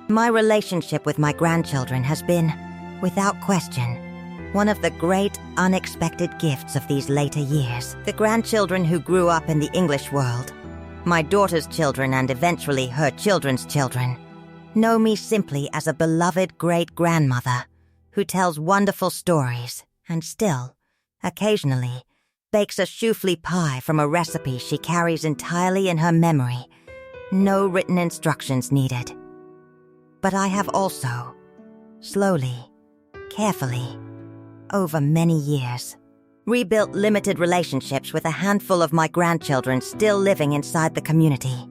My relationship with my grandchildren has been, without question, one of the great unexpected gifts of these later years. The grandchildren who grew up in the English world, my daughter's children and eventually her children's children, know me simply as a beloved great-grandmother who tells wonderful stories and still, occasionally, bakes a choufle pie from a recipe she carries entirely in her memory, no written instructions needed. But I have also, slowly, carefully, over many years, rebuilt limited relationships with a handful of my grandchildren still living inside the community.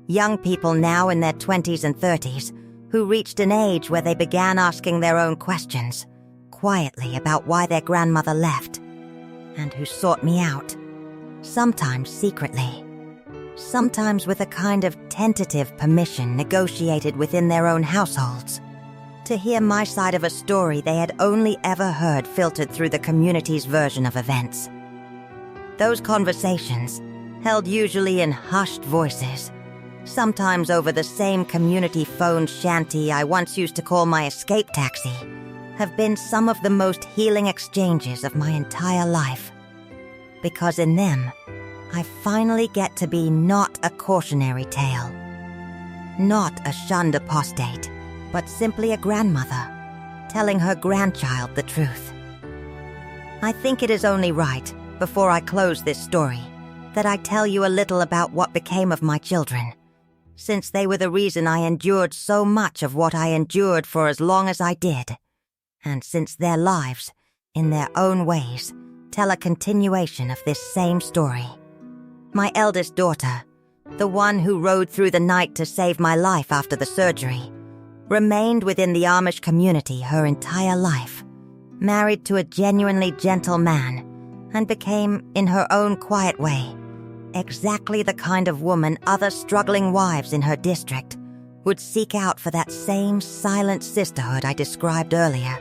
Young people now in their 20s and 30s who reached an age where they began asking their own questions, quietly about why their grandmother left, and who sought me out, sometimes secretly, sometimes with a kind of tentative permission negotiated within their own households, to hear my side of a story they had only ever heard filtered through the community's version of events. Those conversations, held usually in hushed voices, sometimes over the same community phone shanty I once used to call my escape taxi, have been some of the most healing exchanges of my entire life. Because in them, I finally get to be not a cautionary tale, not a shunned apostate, but simply a grandmother, telling her grandchild the truth. I think it is only right, before I close this story, that I tell you a little about what became of my children, since they were the reason I endured so much of what I endured for as long as I did, and since their lives, in their own ways, tell a continuation of this same story. My eldest daughter, the one who rode through the night to save my life after the surgery, remained within the Amish community her entire life, married to a genuinely gentle man, and became, in her own quiet way, exactly the kind of woman other struggling wives in her district would seek out for that same silent sisterhood I described earlier,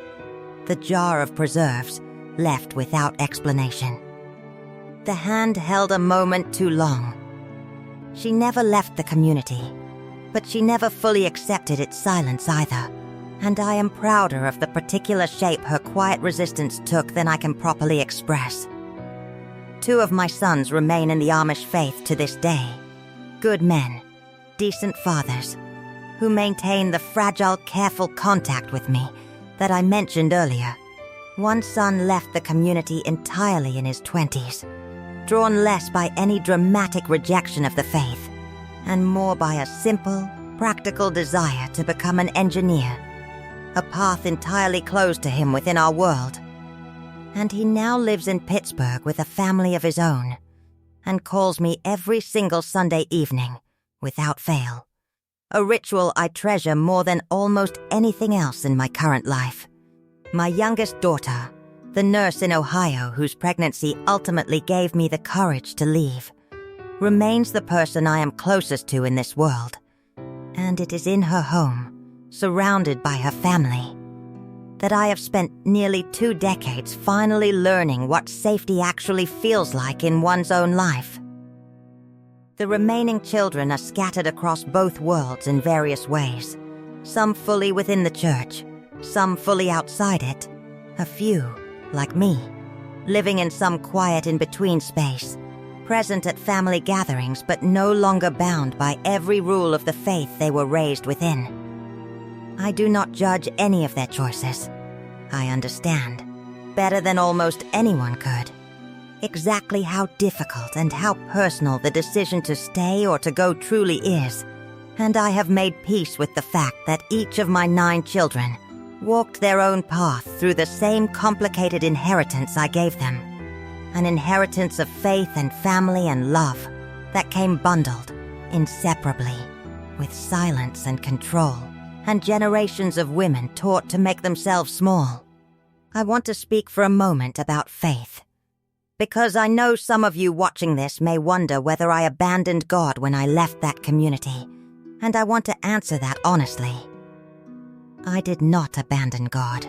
the jar of preserves left without explanation. The hand held a moment too long. She never left the community, but she never fully accepted its silence either, and I am prouder of the particular shape her quiet resistance took than I can properly express. 2 of my sons remain in the Amish faith to this day, good men, decent fathers, who maintain the fragile, careful contact with me that I mentioned earlier. One son left the community entirely in his 20s, drawn less by any dramatic rejection of the faith, and more by a simple, practical desire to become an engineer, a path entirely closed to him within our world. And he now lives in Pittsburgh with a family of his own, and calls me every single Sunday evening, without fail. A ritual I treasure more than almost anything else in my current life. My youngest daughter, the nurse in Ohio whose pregnancy ultimately gave me the courage to leave, remains the person I am closest to in this world. And it is in her home, surrounded by her family, that I have spent nearly 2 decades finally learning what safety actually feels like in one's own life. The remaining children are scattered across both worlds in various ways, some fully within the church, some fully outside it, a few, like me, living in some quiet in-between space, present at family gatherings but no longer bound by every rule of the faith they were raised within. I do not judge any of their choices. I understand, better than almost anyone could, exactly how difficult and how personal the decision to stay or to go truly is, and I have made peace with the fact that each of my 9 children walked their own path through the same complicated inheritance I gave them, an inheritance of faith and family and love that came bundled, inseparably, with silence and control, and generations of women taught to make themselves small. I want to speak for a moment about faith, because I know some of you watching this may wonder whether I abandoned God when I left that community, and I want to answer that honestly. I did not abandon God.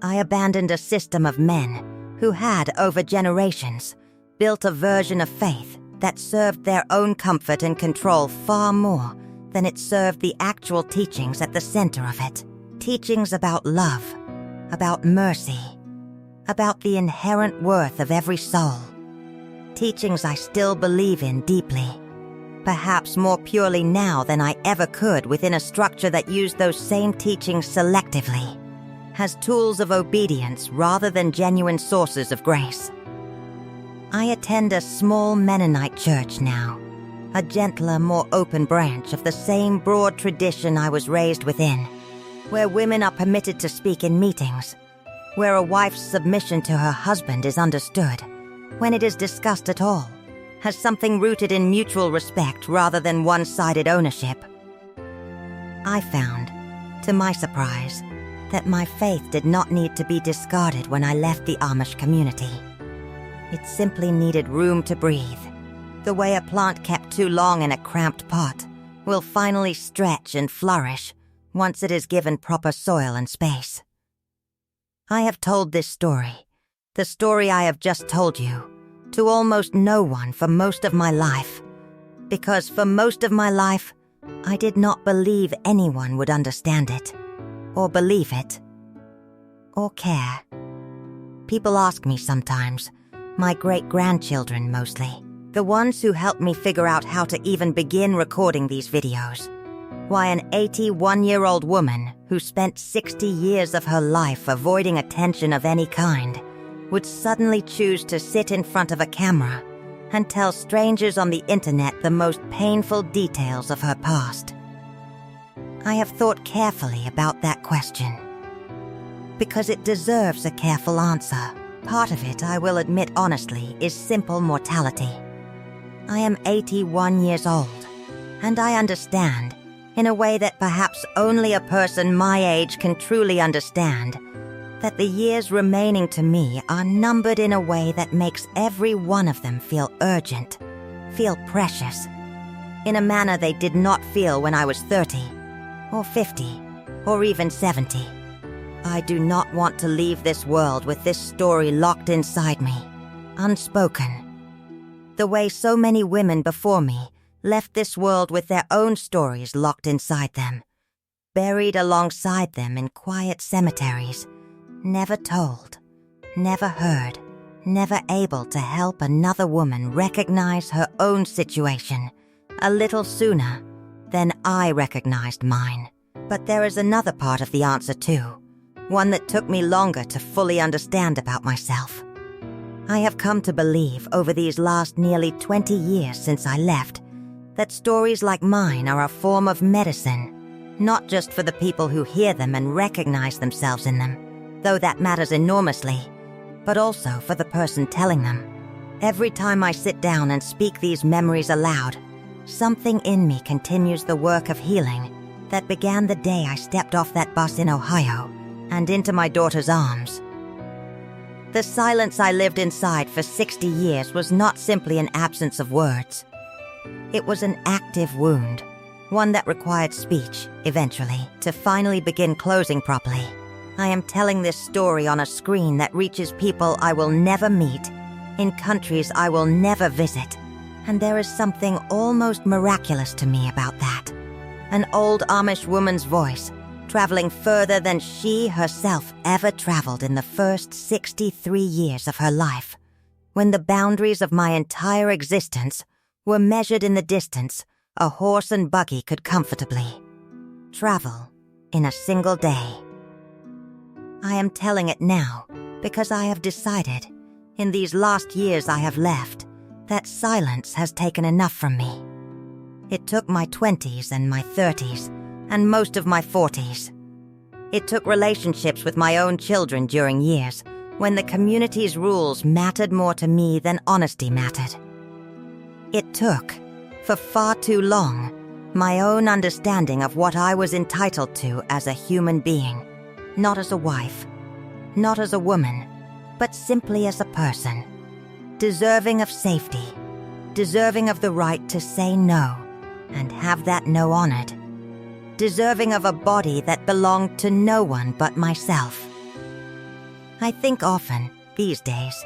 I abandoned a system of men who had, over generations, built a version of faith that served their own comfort and control far more than it served the actual teachings at the center of it. Teachings about love, about mercy, about the inherent worth of every soul. Teachings I still believe in deeply, perhaps more purely now than I ever could within a structure that used those same teachings selectively, as tools of obedience rather than genuine sources of grace. I attend a small Mennonite church now, a gentler, more open branch of the same broad tradition I was raised within, where women are permitted to speak in meetings, where a wife's submission to her husband is understood, when it is discussed at all, as something rooted in mutual respect rather than one-sided ownership. I found, to my surprise, that my faith did not need to be discarded when I left the Amish community. It simply needed room to breathe, the way a plant kept too long in a cramped pot will finally stretch and flourish once it is given proper soil and space. I have told this story, the story I have just told you, to almost no one for most of my life, because for most of my life, I did not believe anyone would understand it, or believe it, or care. People ask me sometimes, my great-grandchildren mostly, the ones who helped me figure out how to even begin recording these videos, why an 81-year-old woman who spent 60 years of her life avoiding attention of any kind would suddenly choose to sit in front of a camera and tell strangers on the internet the most painful details of her past. I have thought carefully about that question, because it deserves a careful answer. Part of it, I will admit honestly, is simple mortality. I am 81 years old, and I understand, in a way that perhaps only a person my age can truly understand, that the years remaining to me are numbered in a way that makes every one of them feel urgent, feel precious, in a manner they did not feel when I was 30, or 50, or even 70. I do not want to leave this world with this story locked inside me, unspoken. The way so many women before me left this world with their own stories locked inside them, buried alongside them in quiet cemeteries, never told, never heard, never able to help another woman recognize her own situation a little sooner than I recognized mine. But there is another part of the answer too, one that took me longer to fully understand about myself. I have come to believe over these last nearly 20 years since I left that stories like mine are a form of medicine, not just for the people who hear them and recognize themselves in them, though that matters enormously, but also for the person telling them. Every time I sit down and speak these memories aloud, something in me continues the work of healing that began the day I stepped off that bus in Ohio and into my daughter's arms. The silence I lived inside for 60 years was not simply an absence of words. It was an active wound, one that required speech, eventually, to finally begin closing properly. I am telling this story on a screen that reaches people I will never meet, in countries I will never visit, and there is something almost miraculous to me about that. An old Amish woman's voice, traveling further than she herself ever traveled in the first 63 years of her life, when the boundaries of my entire existence were measured in the distance a horse and buggy could comfortably travel in a single day. I am telling it now because I have decided, in these last years I have left, that silence has taken enough from me. It took my 20s and my 30s, and most of my 40s. It took relationships with my own children during years when the community's rules mattered more to me than honesty mattered. It took, for far too long, my own understanding of what I was entitled to as a human being, not as a wife, not as a woman, but simply as a person, deserving of safety, deserving of the right to say no and have that no honored, deserving of a body that belonged to no one but myself. I think often, these days,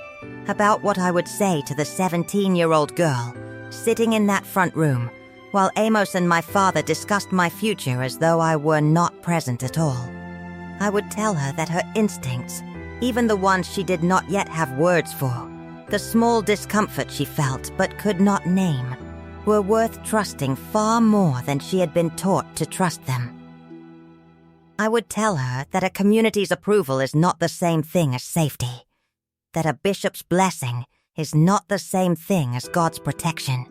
about what I would say to the 17-year-old girl sitting in that front room while Amos and my father discussed my future as though I were not present at all. I would tell her that her instincts, even the ones she did not yet have words for, the small discomfort she felt but could not name, were worth trusting far more than she had been taught to trust them. I would tell her that a community's approval is not the same thing as safety, that a bishop's blessing is not the same thing as God's protection,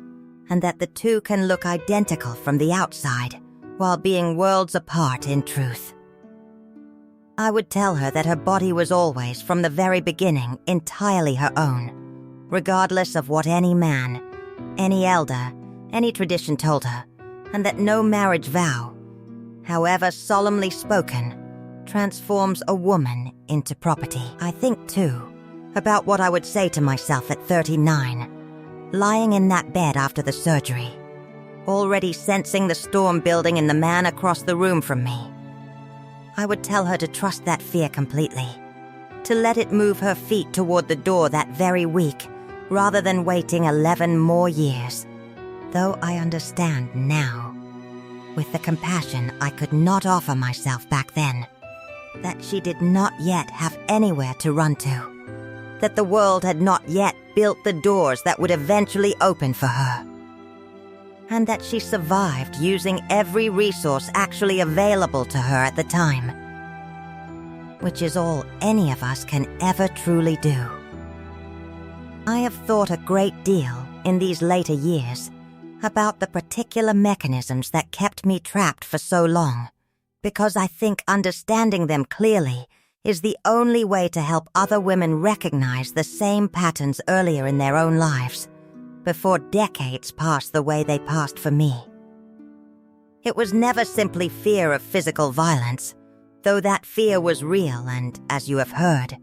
and that the two can look identical from the outside while being worlds apart in truth. I would tell her that her body was always, from the very beginning, entirely her own, regardless of what any man, any elder, any tradition told her, and that no marriage vow, however solemnly spoken, transforms a woman into property. I think, too, about what I would say to myself at 39, lying in that bed after the surgery, already sensing the storm building in the man across the room from me. I would tell her to trust that fear completely, to let it move her feet toward the door that very week, rather than waiting 11 more years. Though I understand now, with the compassion I could not offer myself back then, that she did not yet have anywhere to run to, that the world had not yet built the doors that would eventually open for her, and that she survived using every resource actually available to her at the time, which is all any of us can ever truly do. I have thought a great deal in these later years about the particular mechanisms that kept me trapped for so long, because I think understanding them clearly is the only way to help other women recognize the same patterns earlier in their own lives, before decades pass the way they passed for me. It was never simply fear of physical violence, though that fear was real and, as you have heard,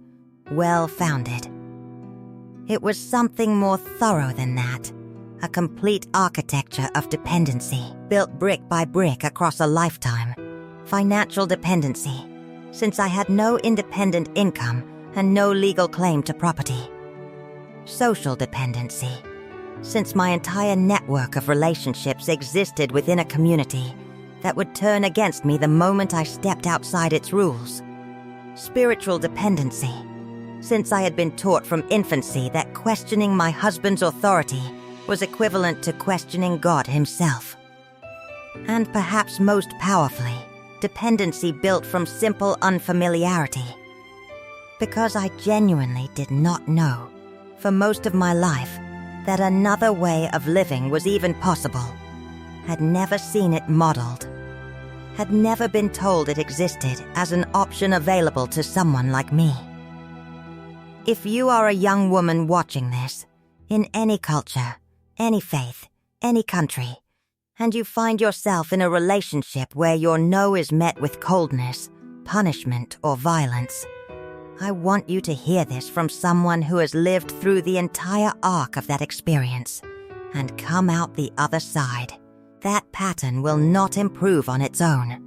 well-founded. It was something more thorough than that, a complete architecture of dependency, built brick by brick across a lifetime. Financial dependency, since I had no independent income and no legal claim to property. Social dependency, since my entire network of relationships existed within a community that would turn against me the moment I stepped outside its rules. Spiritual dependency, since I had been taught from infancy that questioning my husband's authority was equivalent to questioning God himself. And perhaps most powerfully, dependency built from simple unfamiliarity. Because I genuinely did not know, for most of my life, that another way of living was even possible, had never seen it modeled, had never been told it existed as an option available to someone like me. If you are a young woman watching this, in any culture, any faith, any country, and you find yourself in a relationship where your no is met with coldness, punishment, or violence, I want you to hear this from someone who has lived through the entire arc of that experience and come out the other side. That pattern will not improve on its own.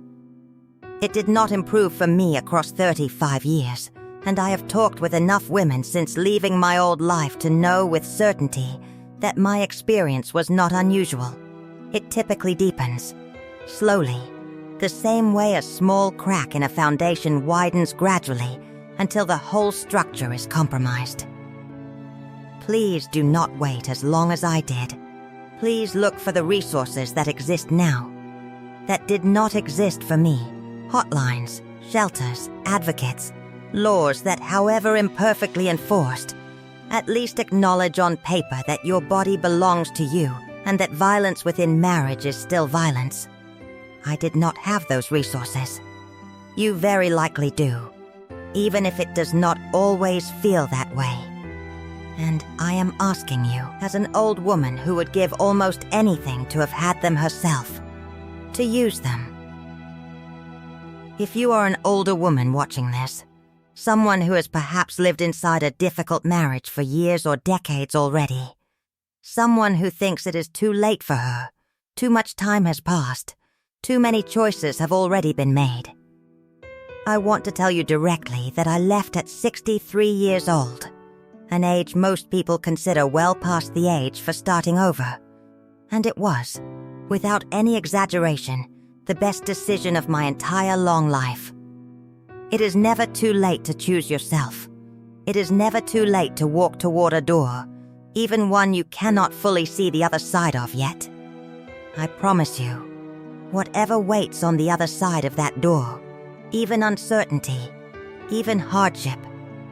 It did not improve for me across 35 years, and I have talked with enough women since leaving my old life to know with certainty that my experience was not unusual. It typically deepens, slowly, the same way a small crack in a foundation widens gradually until the whole structure is compromised. Please do not wait as long as I did. Please look for the resources that exist now, that did not exist for me. Hotlines, shelters, advocates, laws that, however imperfectly enforced, at least acknowledge on paper that your body belongs to you and that violence within marriage is still violence. I did not have those resources. You very likely do, even if it does not always feel that way. And I am asking you, as an old woman who would give almost anything to have had them herself, to use them. If you are an older woman watching this, someone who has perhaps lived inside a difficult marriage for years or decades already, someone who thinks it is too late for her, too much time has passed, too many choices have already been made, I want to tell you directly that I left at 63 years old, an age most people consider well past the age for starting over. And it was, without any exaggeration, the best decision of my entire long life. It is never too late to choose yourself. It is never too late to walk toward a door, even one you cannot fully see the other side of yet. I promise you, whatever waits on the other side of that door, even uncertainty, even hardship,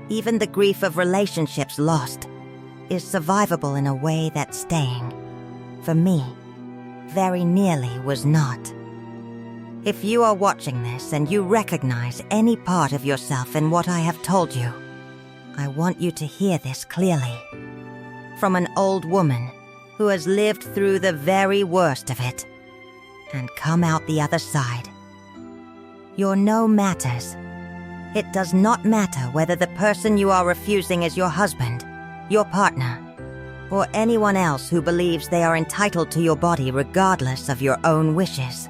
even the grief of relationships lost, is survivable in a way that staying, for me, very nearly was not. If you are watching this and you recognize any part of yourself in what I have told you, I want you to hear this clearly. From an old woman who has lived through the very worst of it and come out the other side. Your no matters. It does not matter whether the person you are refusing is your husband, your partner, or anyone else who believes they are entitled to your body regardless of your own wishes.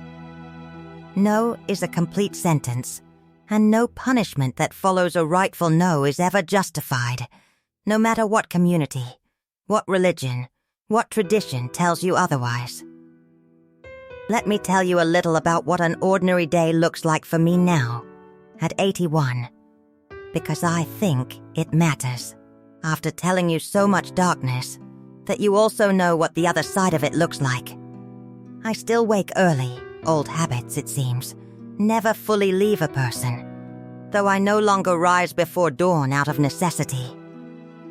No is a complete sentence, and no punishment that follows a rightful no is ever justified, no matter what community, what religion, what tradition tells you otherwise. Let me tell you a little about what an ordinary day looks like for me now, at 81, because I think it matters, after telling you so much darkness, that you also know what the other side of it looks like. I still wake early, old habits it seems, never fully leave a person, though I no longer rise before dawn out of necessity,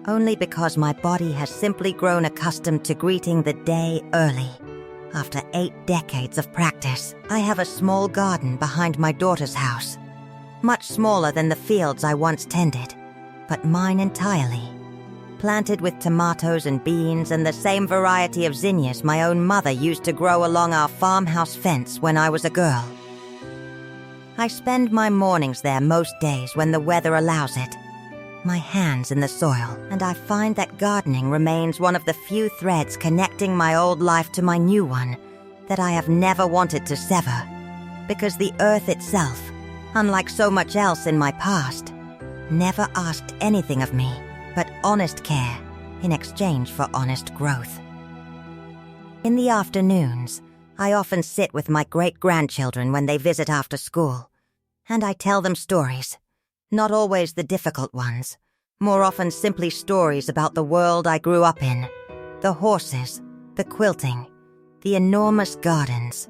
only because my body has simply grown accustomed to greeting the day early. After 8 decades of practice, I have a small garden behind my daughter's house, much smaller than the fields I once tended, but mine entirely, planted with tomatoes and beans and the same variety of zinnias my own mother used to grow along our farmhouse fence when I was a girl. I spend my mornings there most days when the weather allows it, my hands in the soil, and I find that gardening remains one of the few threads connecting my old life to my new one that I have never wanted to sever, because the earth itself, unlike so much else in my past, never asked anything of me but honest care in exchange for honest growth. In the afternoons, I often sit with my great-grandchildren when they visit after school, and I tell them stories. Not always the difficult ones, more often simply stories about the world I grew up in, the horses, the quilting, the enormous gardens,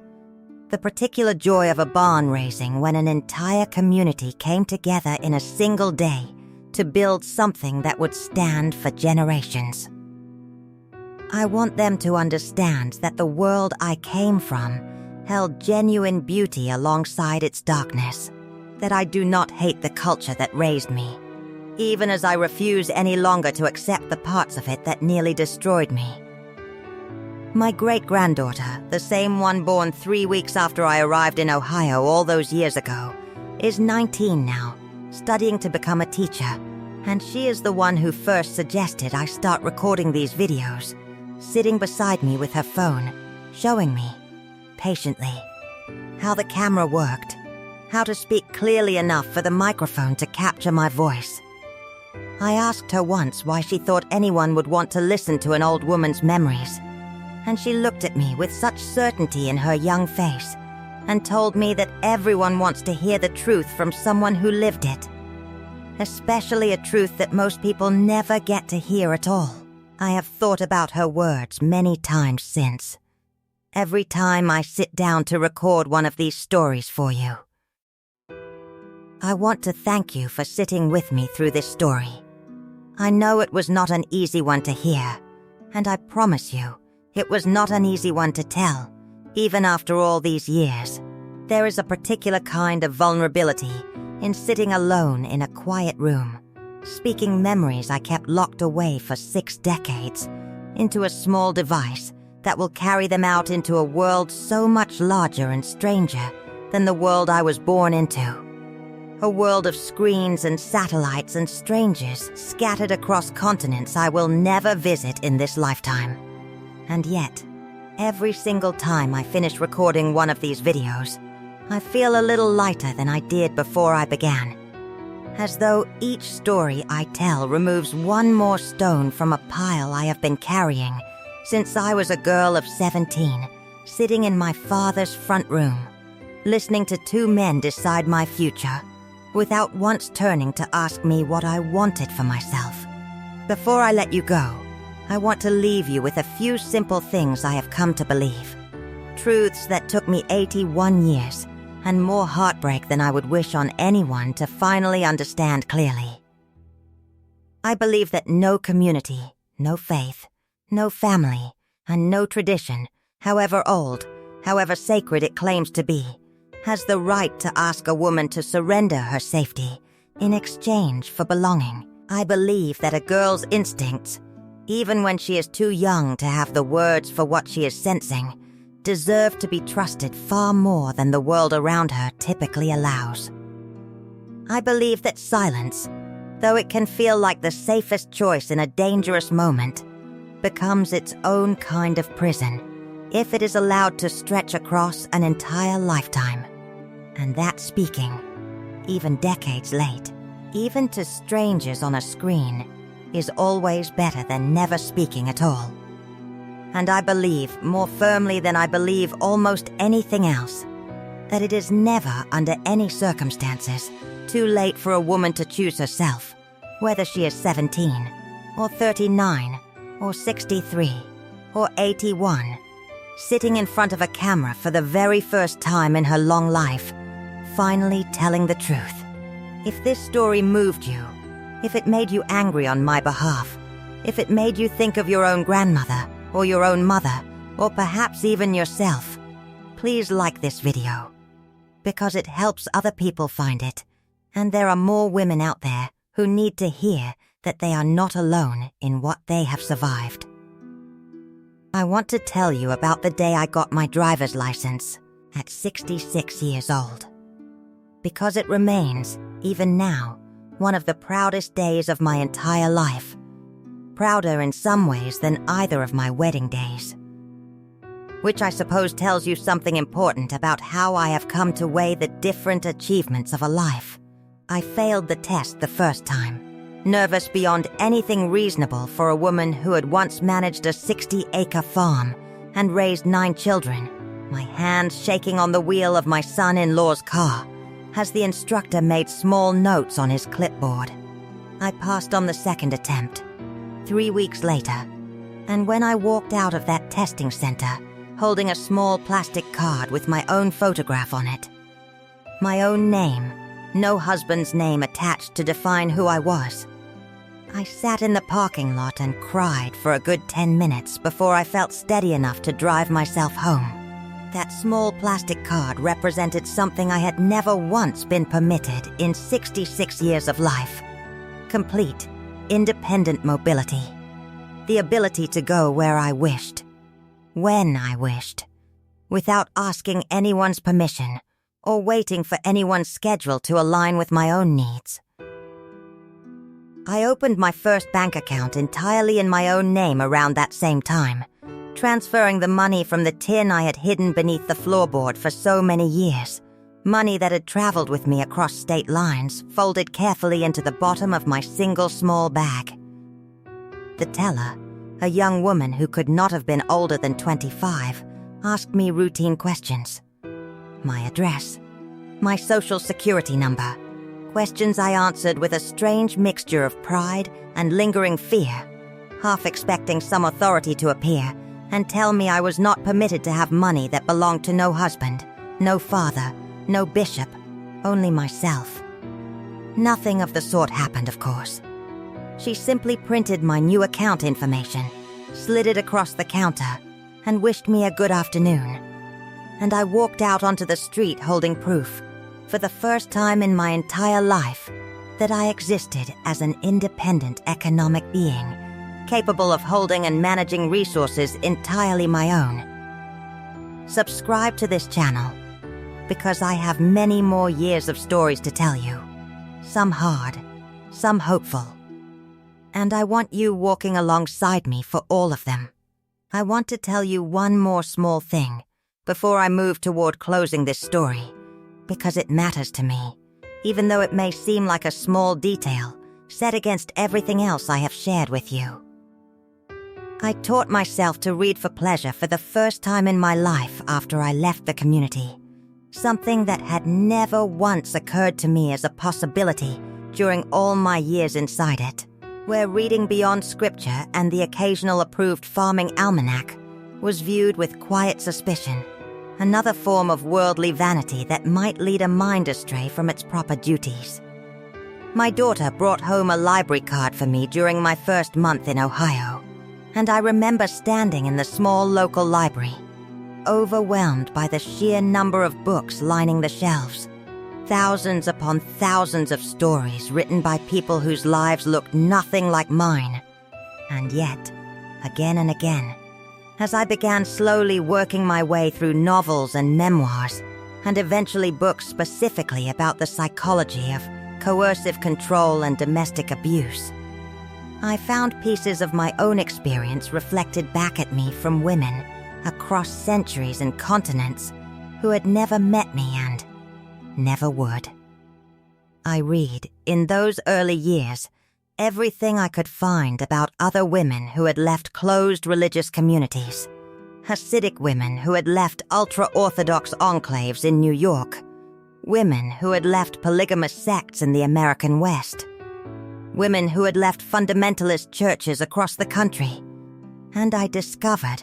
the particular joy of a barn raising when an entire community came together in a single day to build something that would stand for generations. I want them to understand that the world I came from held genuine beauty alongside its darkness, that I do not hate the culture that raised me, even as I refuse any longer to accept the parts of it that nearly destroyed me. My great-granddaughter, the same one born 3 weeks after I arrived in Ohio all those years ago, is 19 now, studying to become a teacher, and she is the one who first suggested I start recording these videos, sitting beside me with her phone, showing me, patiently, how the camera worked, how to speak clearly enough for the microphone to capture my voice. I asked her once why she thought anyone would want to listen to an old woman's memories, and she looked at me with such certainty in her young face and told me that everyone wants to hear the truth from someone who lived it, especially a truth that most people never get to hear at all. I have thought about her words many times since, every time I sit down to record one of these stories for you. I want to thank you for sitting with me through this story. I know it was not an easy one to hear, and I promise you, it was not an easy one to tell, even after all these years. There is a particular kind of vulnerability in sitting alone in a quiet room, speaking memories I kept locked away for 6 decades into a small device that will carry them out into a world so much larger and stranger than the world I was born into. A world of screens and satellites and strangers scattered across continents I will never visit in this lifetime. And yet, every single time I finish recording one of these videos, I feel a little lighter than I did before I began. As though each story I tell removes one more stone from a pile I have been carrying since I was a girl of 17, sitting in my father's front room, listening to 2 men decide my future, without once turning to ask me what I wanted for myself. Before I let you go, I want to leave you with a few simple things I have come to believe. Truths that took me 81 years and more heartbreak than I would wish on anyone to finally understand clearly. I believe that no community, no faith, no family, and no tradition, however old, however sacred it claims to be, has the right to ask a woman to surrender her safety in exchange for belonging. I believe that a girl's instincts, even when she is too young to have the words for what she is sensing, deserve to be trusted far more than the world around her typically allows. I believe that silence, though it can feel like the safest choice in a dangerous moment, becomes its own kind of prison if it is allowed to stretch across an entire lifetime. And that speaking, even decades late, even to strangers on a screen, is always better than never speaking at all. And I believe, more firmly than I believe almost anything else, that it is never, under any circumstances, too late for a woman to choose herself, whether she is 17, or 39, or 63, or 81, sitting in front of a camera for the very first time in her long life, finally telling the truth. If this story moved you, if it made you angry on my behalf, if it made you think of your own grandmother, or your own mother, or perhaps even yourself, please like this video, because it helps other people find it, and there are more women out there who need to hear that they are not alone in what they have survived. I want to tell you about the day I got my driver's license at 66 years old, because it remains, even now, one of the proudest days of my entire life, prouder in some ways than either of my wedding days. Which I suppose tells you something important about how I have come to weigh the different achievements of a life. I failed the test the first time, nervous beyond anything reasonable for a woman who had once managed a 60-acre farm and raised 9 children, my hands shaking on the wheel of my son-in-law's car as the instructor made small notes on his clipboard. I passed on the second attempt, 3 weeks later, and when I walked out of that testing center, holding a small plastic card with my own photograph on it, my own name, no husband's name attached to define who I was, I sat in the parking lot and cried for a good 10 minutes before I felt steady enough to drive myself home. That small plastic card represented something I had never once been permitted in 66 years of life. Complete, independent mobility. The ability to go where I wished, when I wished, without asking anyone's permission or waiting for anyone's schedule to align with my own needs. I opened my first bank account entirely in my own name around that same time, transferring the money from the tin I had hidden beneath the floorboard for so many years, money that had traveled with me across state lines, folded carefully into the bottom of my single small bag. The teller, a young woman who could not have been older than 25, asked me routine questions. My address, my social security number, questions I answered with a strange mixture of pride and lingering fear, half expecting some authority to appear and tell me I was not permitted to have money that belonged to no husband, no father, no bishop, only myself. Nothing of the sort happened, of course. She simply printed my new account information, slid it across the counter, and wished me a good afternoon. And I walked out onto the street holding proof, for the first time in my entire life, that I existed as an independent economic being, capable of holding and managing resources entirely my own. Subscribe to this channel, because I have many more years of stories to tell you, some hard, some hopeful. And I want you walking alongside me for all of them. I want to tell you one more small thing before I move toward closing this story, because it matters to me, even though it may seem like a small detail set against everything else I have shared with you. I taught myself to read for pleasure for the first time in my life after I left the community, something that had never once occurred to me as a possibility during all my years inside it, where reading beyond scripture and the occasional approved farming almanac was viewed with quiet suspicion, another form of worldly vanity that might lead a mind astray from its proper duties. My daughter brought home a library card for me during my first month in Ohio, and I remember standing in the small local library, overwhelmed by the sheer number of books lining the shelves. Thousands upon thousands of stories written by people whose lives looked nothing like mine. And yet, again and again, as I began slowly working my way through novels and memoirs, and eventually books specifically about the psychology of coercive control and domestic abuse, I found pieces of my own experience reflected back at me from women across centuries and continents who had never met me and never would. I read, in those early years, everything I could find about other women who had left closed religious communities, Hasidic women who had left ultra-Orthodox enclaves in New York, women who had left polygamous sects in the American West, women who had left fundamentalist churches across the country, and I discovered,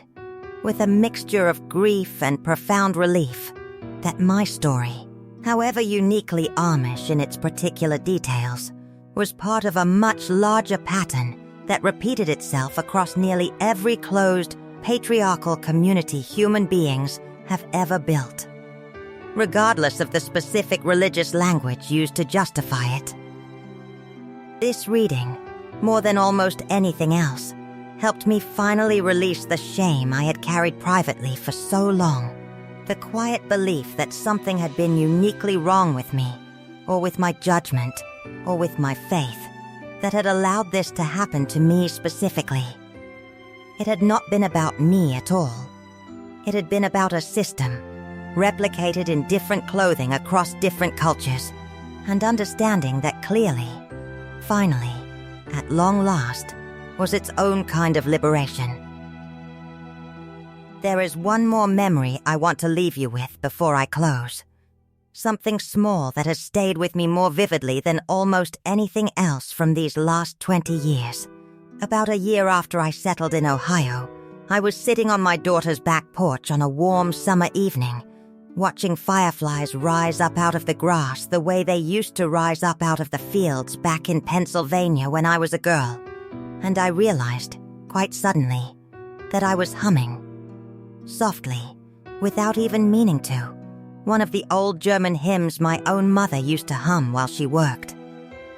with a mixture of grief and profound relief, that my story, however uniquely Amish in its particular details, was part of a much larger pattern that repeated itself across nearly every closed, patriarchal community human beings have ever built, regardless of the specific religious language used to justify it. This reading, more than almost anything else, helped me finally release the shame I had carried privately for so long, the quiet belief that something had been uniquely wrong with me, or with my judgment, or with my faith, that had allowed this to happen to me specifically. It had not been about me at all. It had been about a system, replicated in different clothing across different cultures, and understanding that clearly, finally, at long last, was its own kind of liberation. There is one more memory I want to leave you with before I close. Something small that has stayed with me more vividly than almost anything else from these last 20 years. About a year after I settled in Ohio, I was sitting on my daughter's back porch on a warm summer evening watching fireflies rise up out of the grass the way they used to rise up out of the fields back in Pennsylvania when I was a girl. And I realized, quite suddenly, that I was humming, softly, without even meaning to, one of the old German hymns my own mother used to hum while she worked.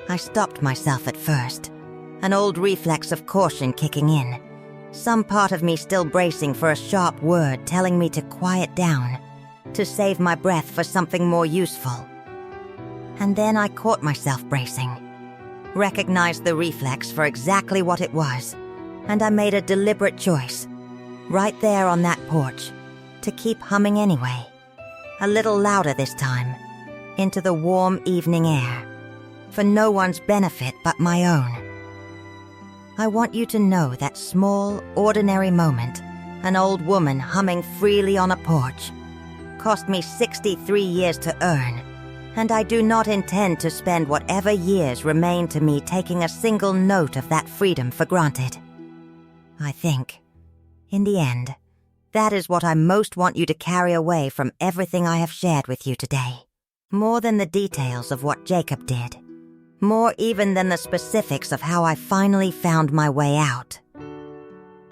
I stopped myself at first, an old reflex of caution kicking in, some part of me still bracing for a sharp word telling me to quiet down, to save my breath for something more useful. And then I caught myself bracing, recognized the reflex for exactly what it was, and I made a deliberate choice, right there on that porch, to keep humming anyway, a little louder this time, into the warm evening air, for no one's benefit but my own. I want you to know that small, ordinary moment, an old woman humming freely on a porch, cost me 63 years to earn, and I do not intend to spend whatever years remain to me taking a single note of that freedom for granted. I think, in the end, that is what I most want you to carry away from everything I have shared with you today. More than the details of what Jacob did. More even than the specifics of how I finally found my way out.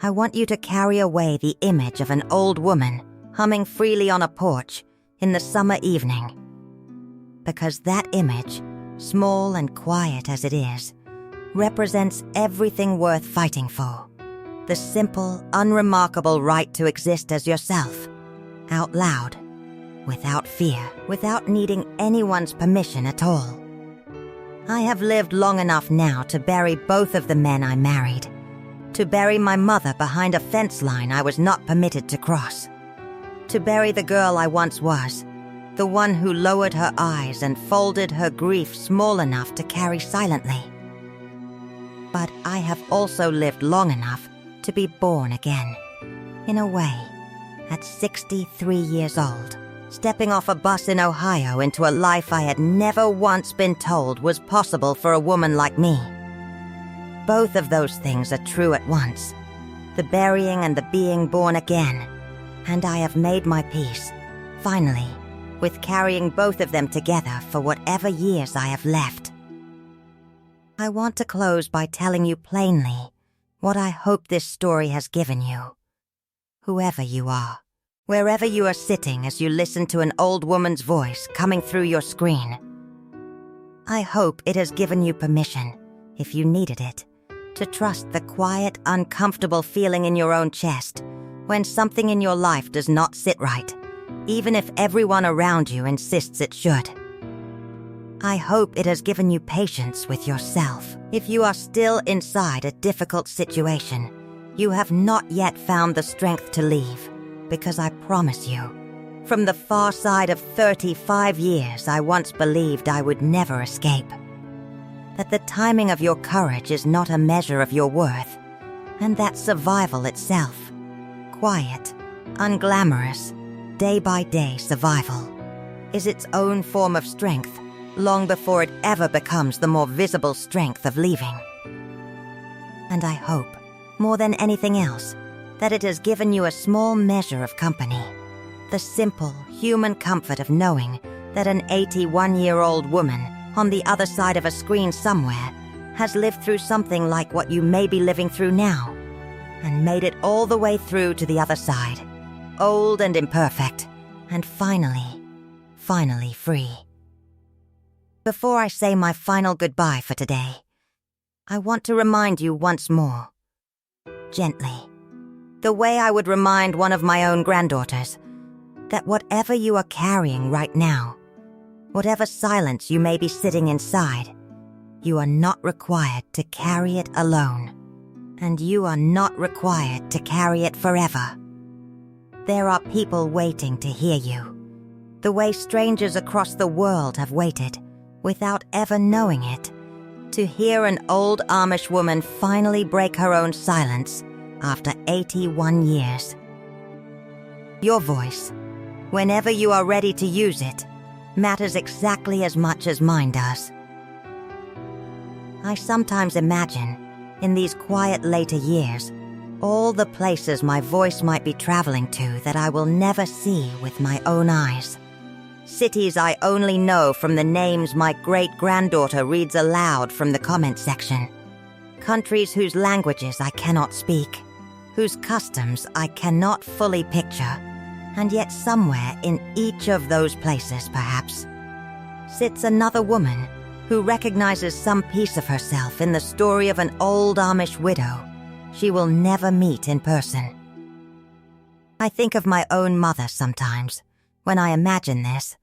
I want you to carry away the image of an old woman humming freely on a porch in the summer evening. Because that image, small and quiet as it is, represents everything worth fighting for. The simple, unremarkable right to exist as yourself, out loud, without fear, without needing anyone's permission at all. I have lived long enough now to bury both of the men I married, to bury my mother behind a fence line I was not permitted to cross, to bury the girl I once was, the one who lowered her eyes and folded her grief small enough to carry silently. But I have also lived long enough to be born again, in a way, at 63 years old, stepping off a bus in Ohio into a life I had never once been told was possible for a woman like me. Both of those things are true at once, the burying and the being born again, and I have made my peace, finally, with carrying both of them together for whatever years I have left. I want to close by telling you plainly what I hope this story has given you. Whoever you are, wherever you are sitting as you listen to an old woman's voice coming through your screen, I hope it has given you permission, if you needed it, to trust the quiet, uncomfortable feeling in your own chest when something in your life does not sit right, even if everyone around you insists it should. I hope it has given you patience with yourself. If you are still inside a difficult situation, you have not yet found the strength to leave, because I promise you, from the far side of 35 years I once believed I would never escape, that the timing of your courage is not a measure of your worth, and that survival itself, quiet, unglamorous, day-by-day survival, is its own form of strength, long before it ever becomes the more visible strength of leaving. And I hope, more than anything else, that it has given you a small measure of company, the simple human comfort of knowing that an 81-year-old woman on the other side of a screen somewhere has lived through something like what you may be living through now, and made it all the way through to the other side, old and imperfect, and finally free. Before I say my final goodbye for today, I want to remind you once more, gently, the way I would remind one of my own granddaughters, that whatever you are carrying right now, whatever silence you may be sitting inside, you are not required to carry it alone, and you are not required to carry it forever. There are people waiting to hear you, the way strangers across the world have waited, without ever knowing it, to hear an old Amish woman finally break her own silence after 81 years. Your voice, whenever you are ready to use it, matters exactly as much as mine does. I sometimes imagine, in these quiet later years, All the places my voice might be traveling to that I will never see with my own eyes. Cities I only know from the names my great-granddaughter reads aloud from the comment section. Countries whose languages I cannot speak, whose customs I cannot fully picture, and yet somewhere in each of those places, perhaps, sits another woman who recognizes some piece of herself in the story of an old Amish widow she will never meet in person. I think of my own mother sometimes, when I imagine this.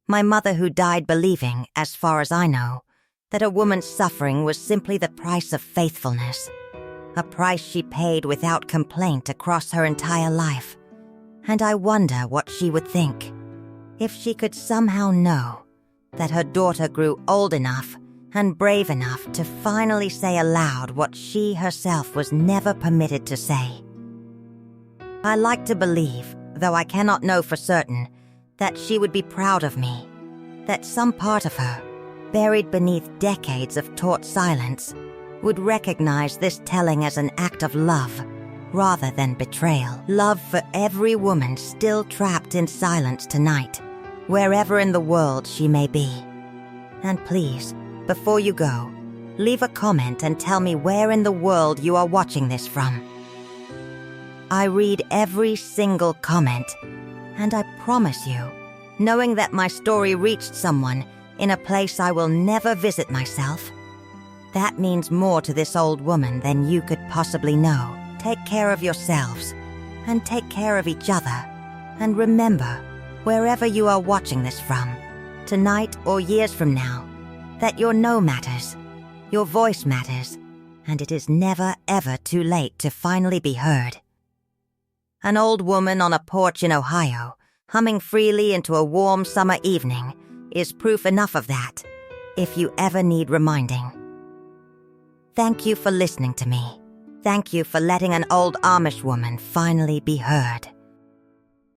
My mother who died believing, as far as I know, that a woman's suffering was simply the price of faithfulness, a price she paid without complaint across her entire life. And I wonder what she would think if she could somehow know that her daughter grew old enough and brave enough to finally say aloud what she herself was never permitted to say. I like to believe, though I cannot know for certain, that she would be proud of me, that some part of her, buried beneath decades of taught silence, would recognize this telling as an act of love rather than betrayal. Love for every woman still trapped in silence tonight, wherever in the world she may be. And please, before you go, leave a comment and tell me where in the world you are watching this from. I read every single comment, and I promise you, knowing that my story reached someone in a place I will never visit myself, that means more to this old woman than you could possibly know. Take care of yourselves, and take care of each other, and remember, wherever you are watching this from, tonight or years from now, that your no matters, your voice matters, and it is never ever too late to finally be heard. An old woman on a porch in Ohio, humming freely into a warm summer evening, is proof enough of that, if you ever need reminding. Thank you for listening to me. Thank you for letting an old Amish woman finally be heard.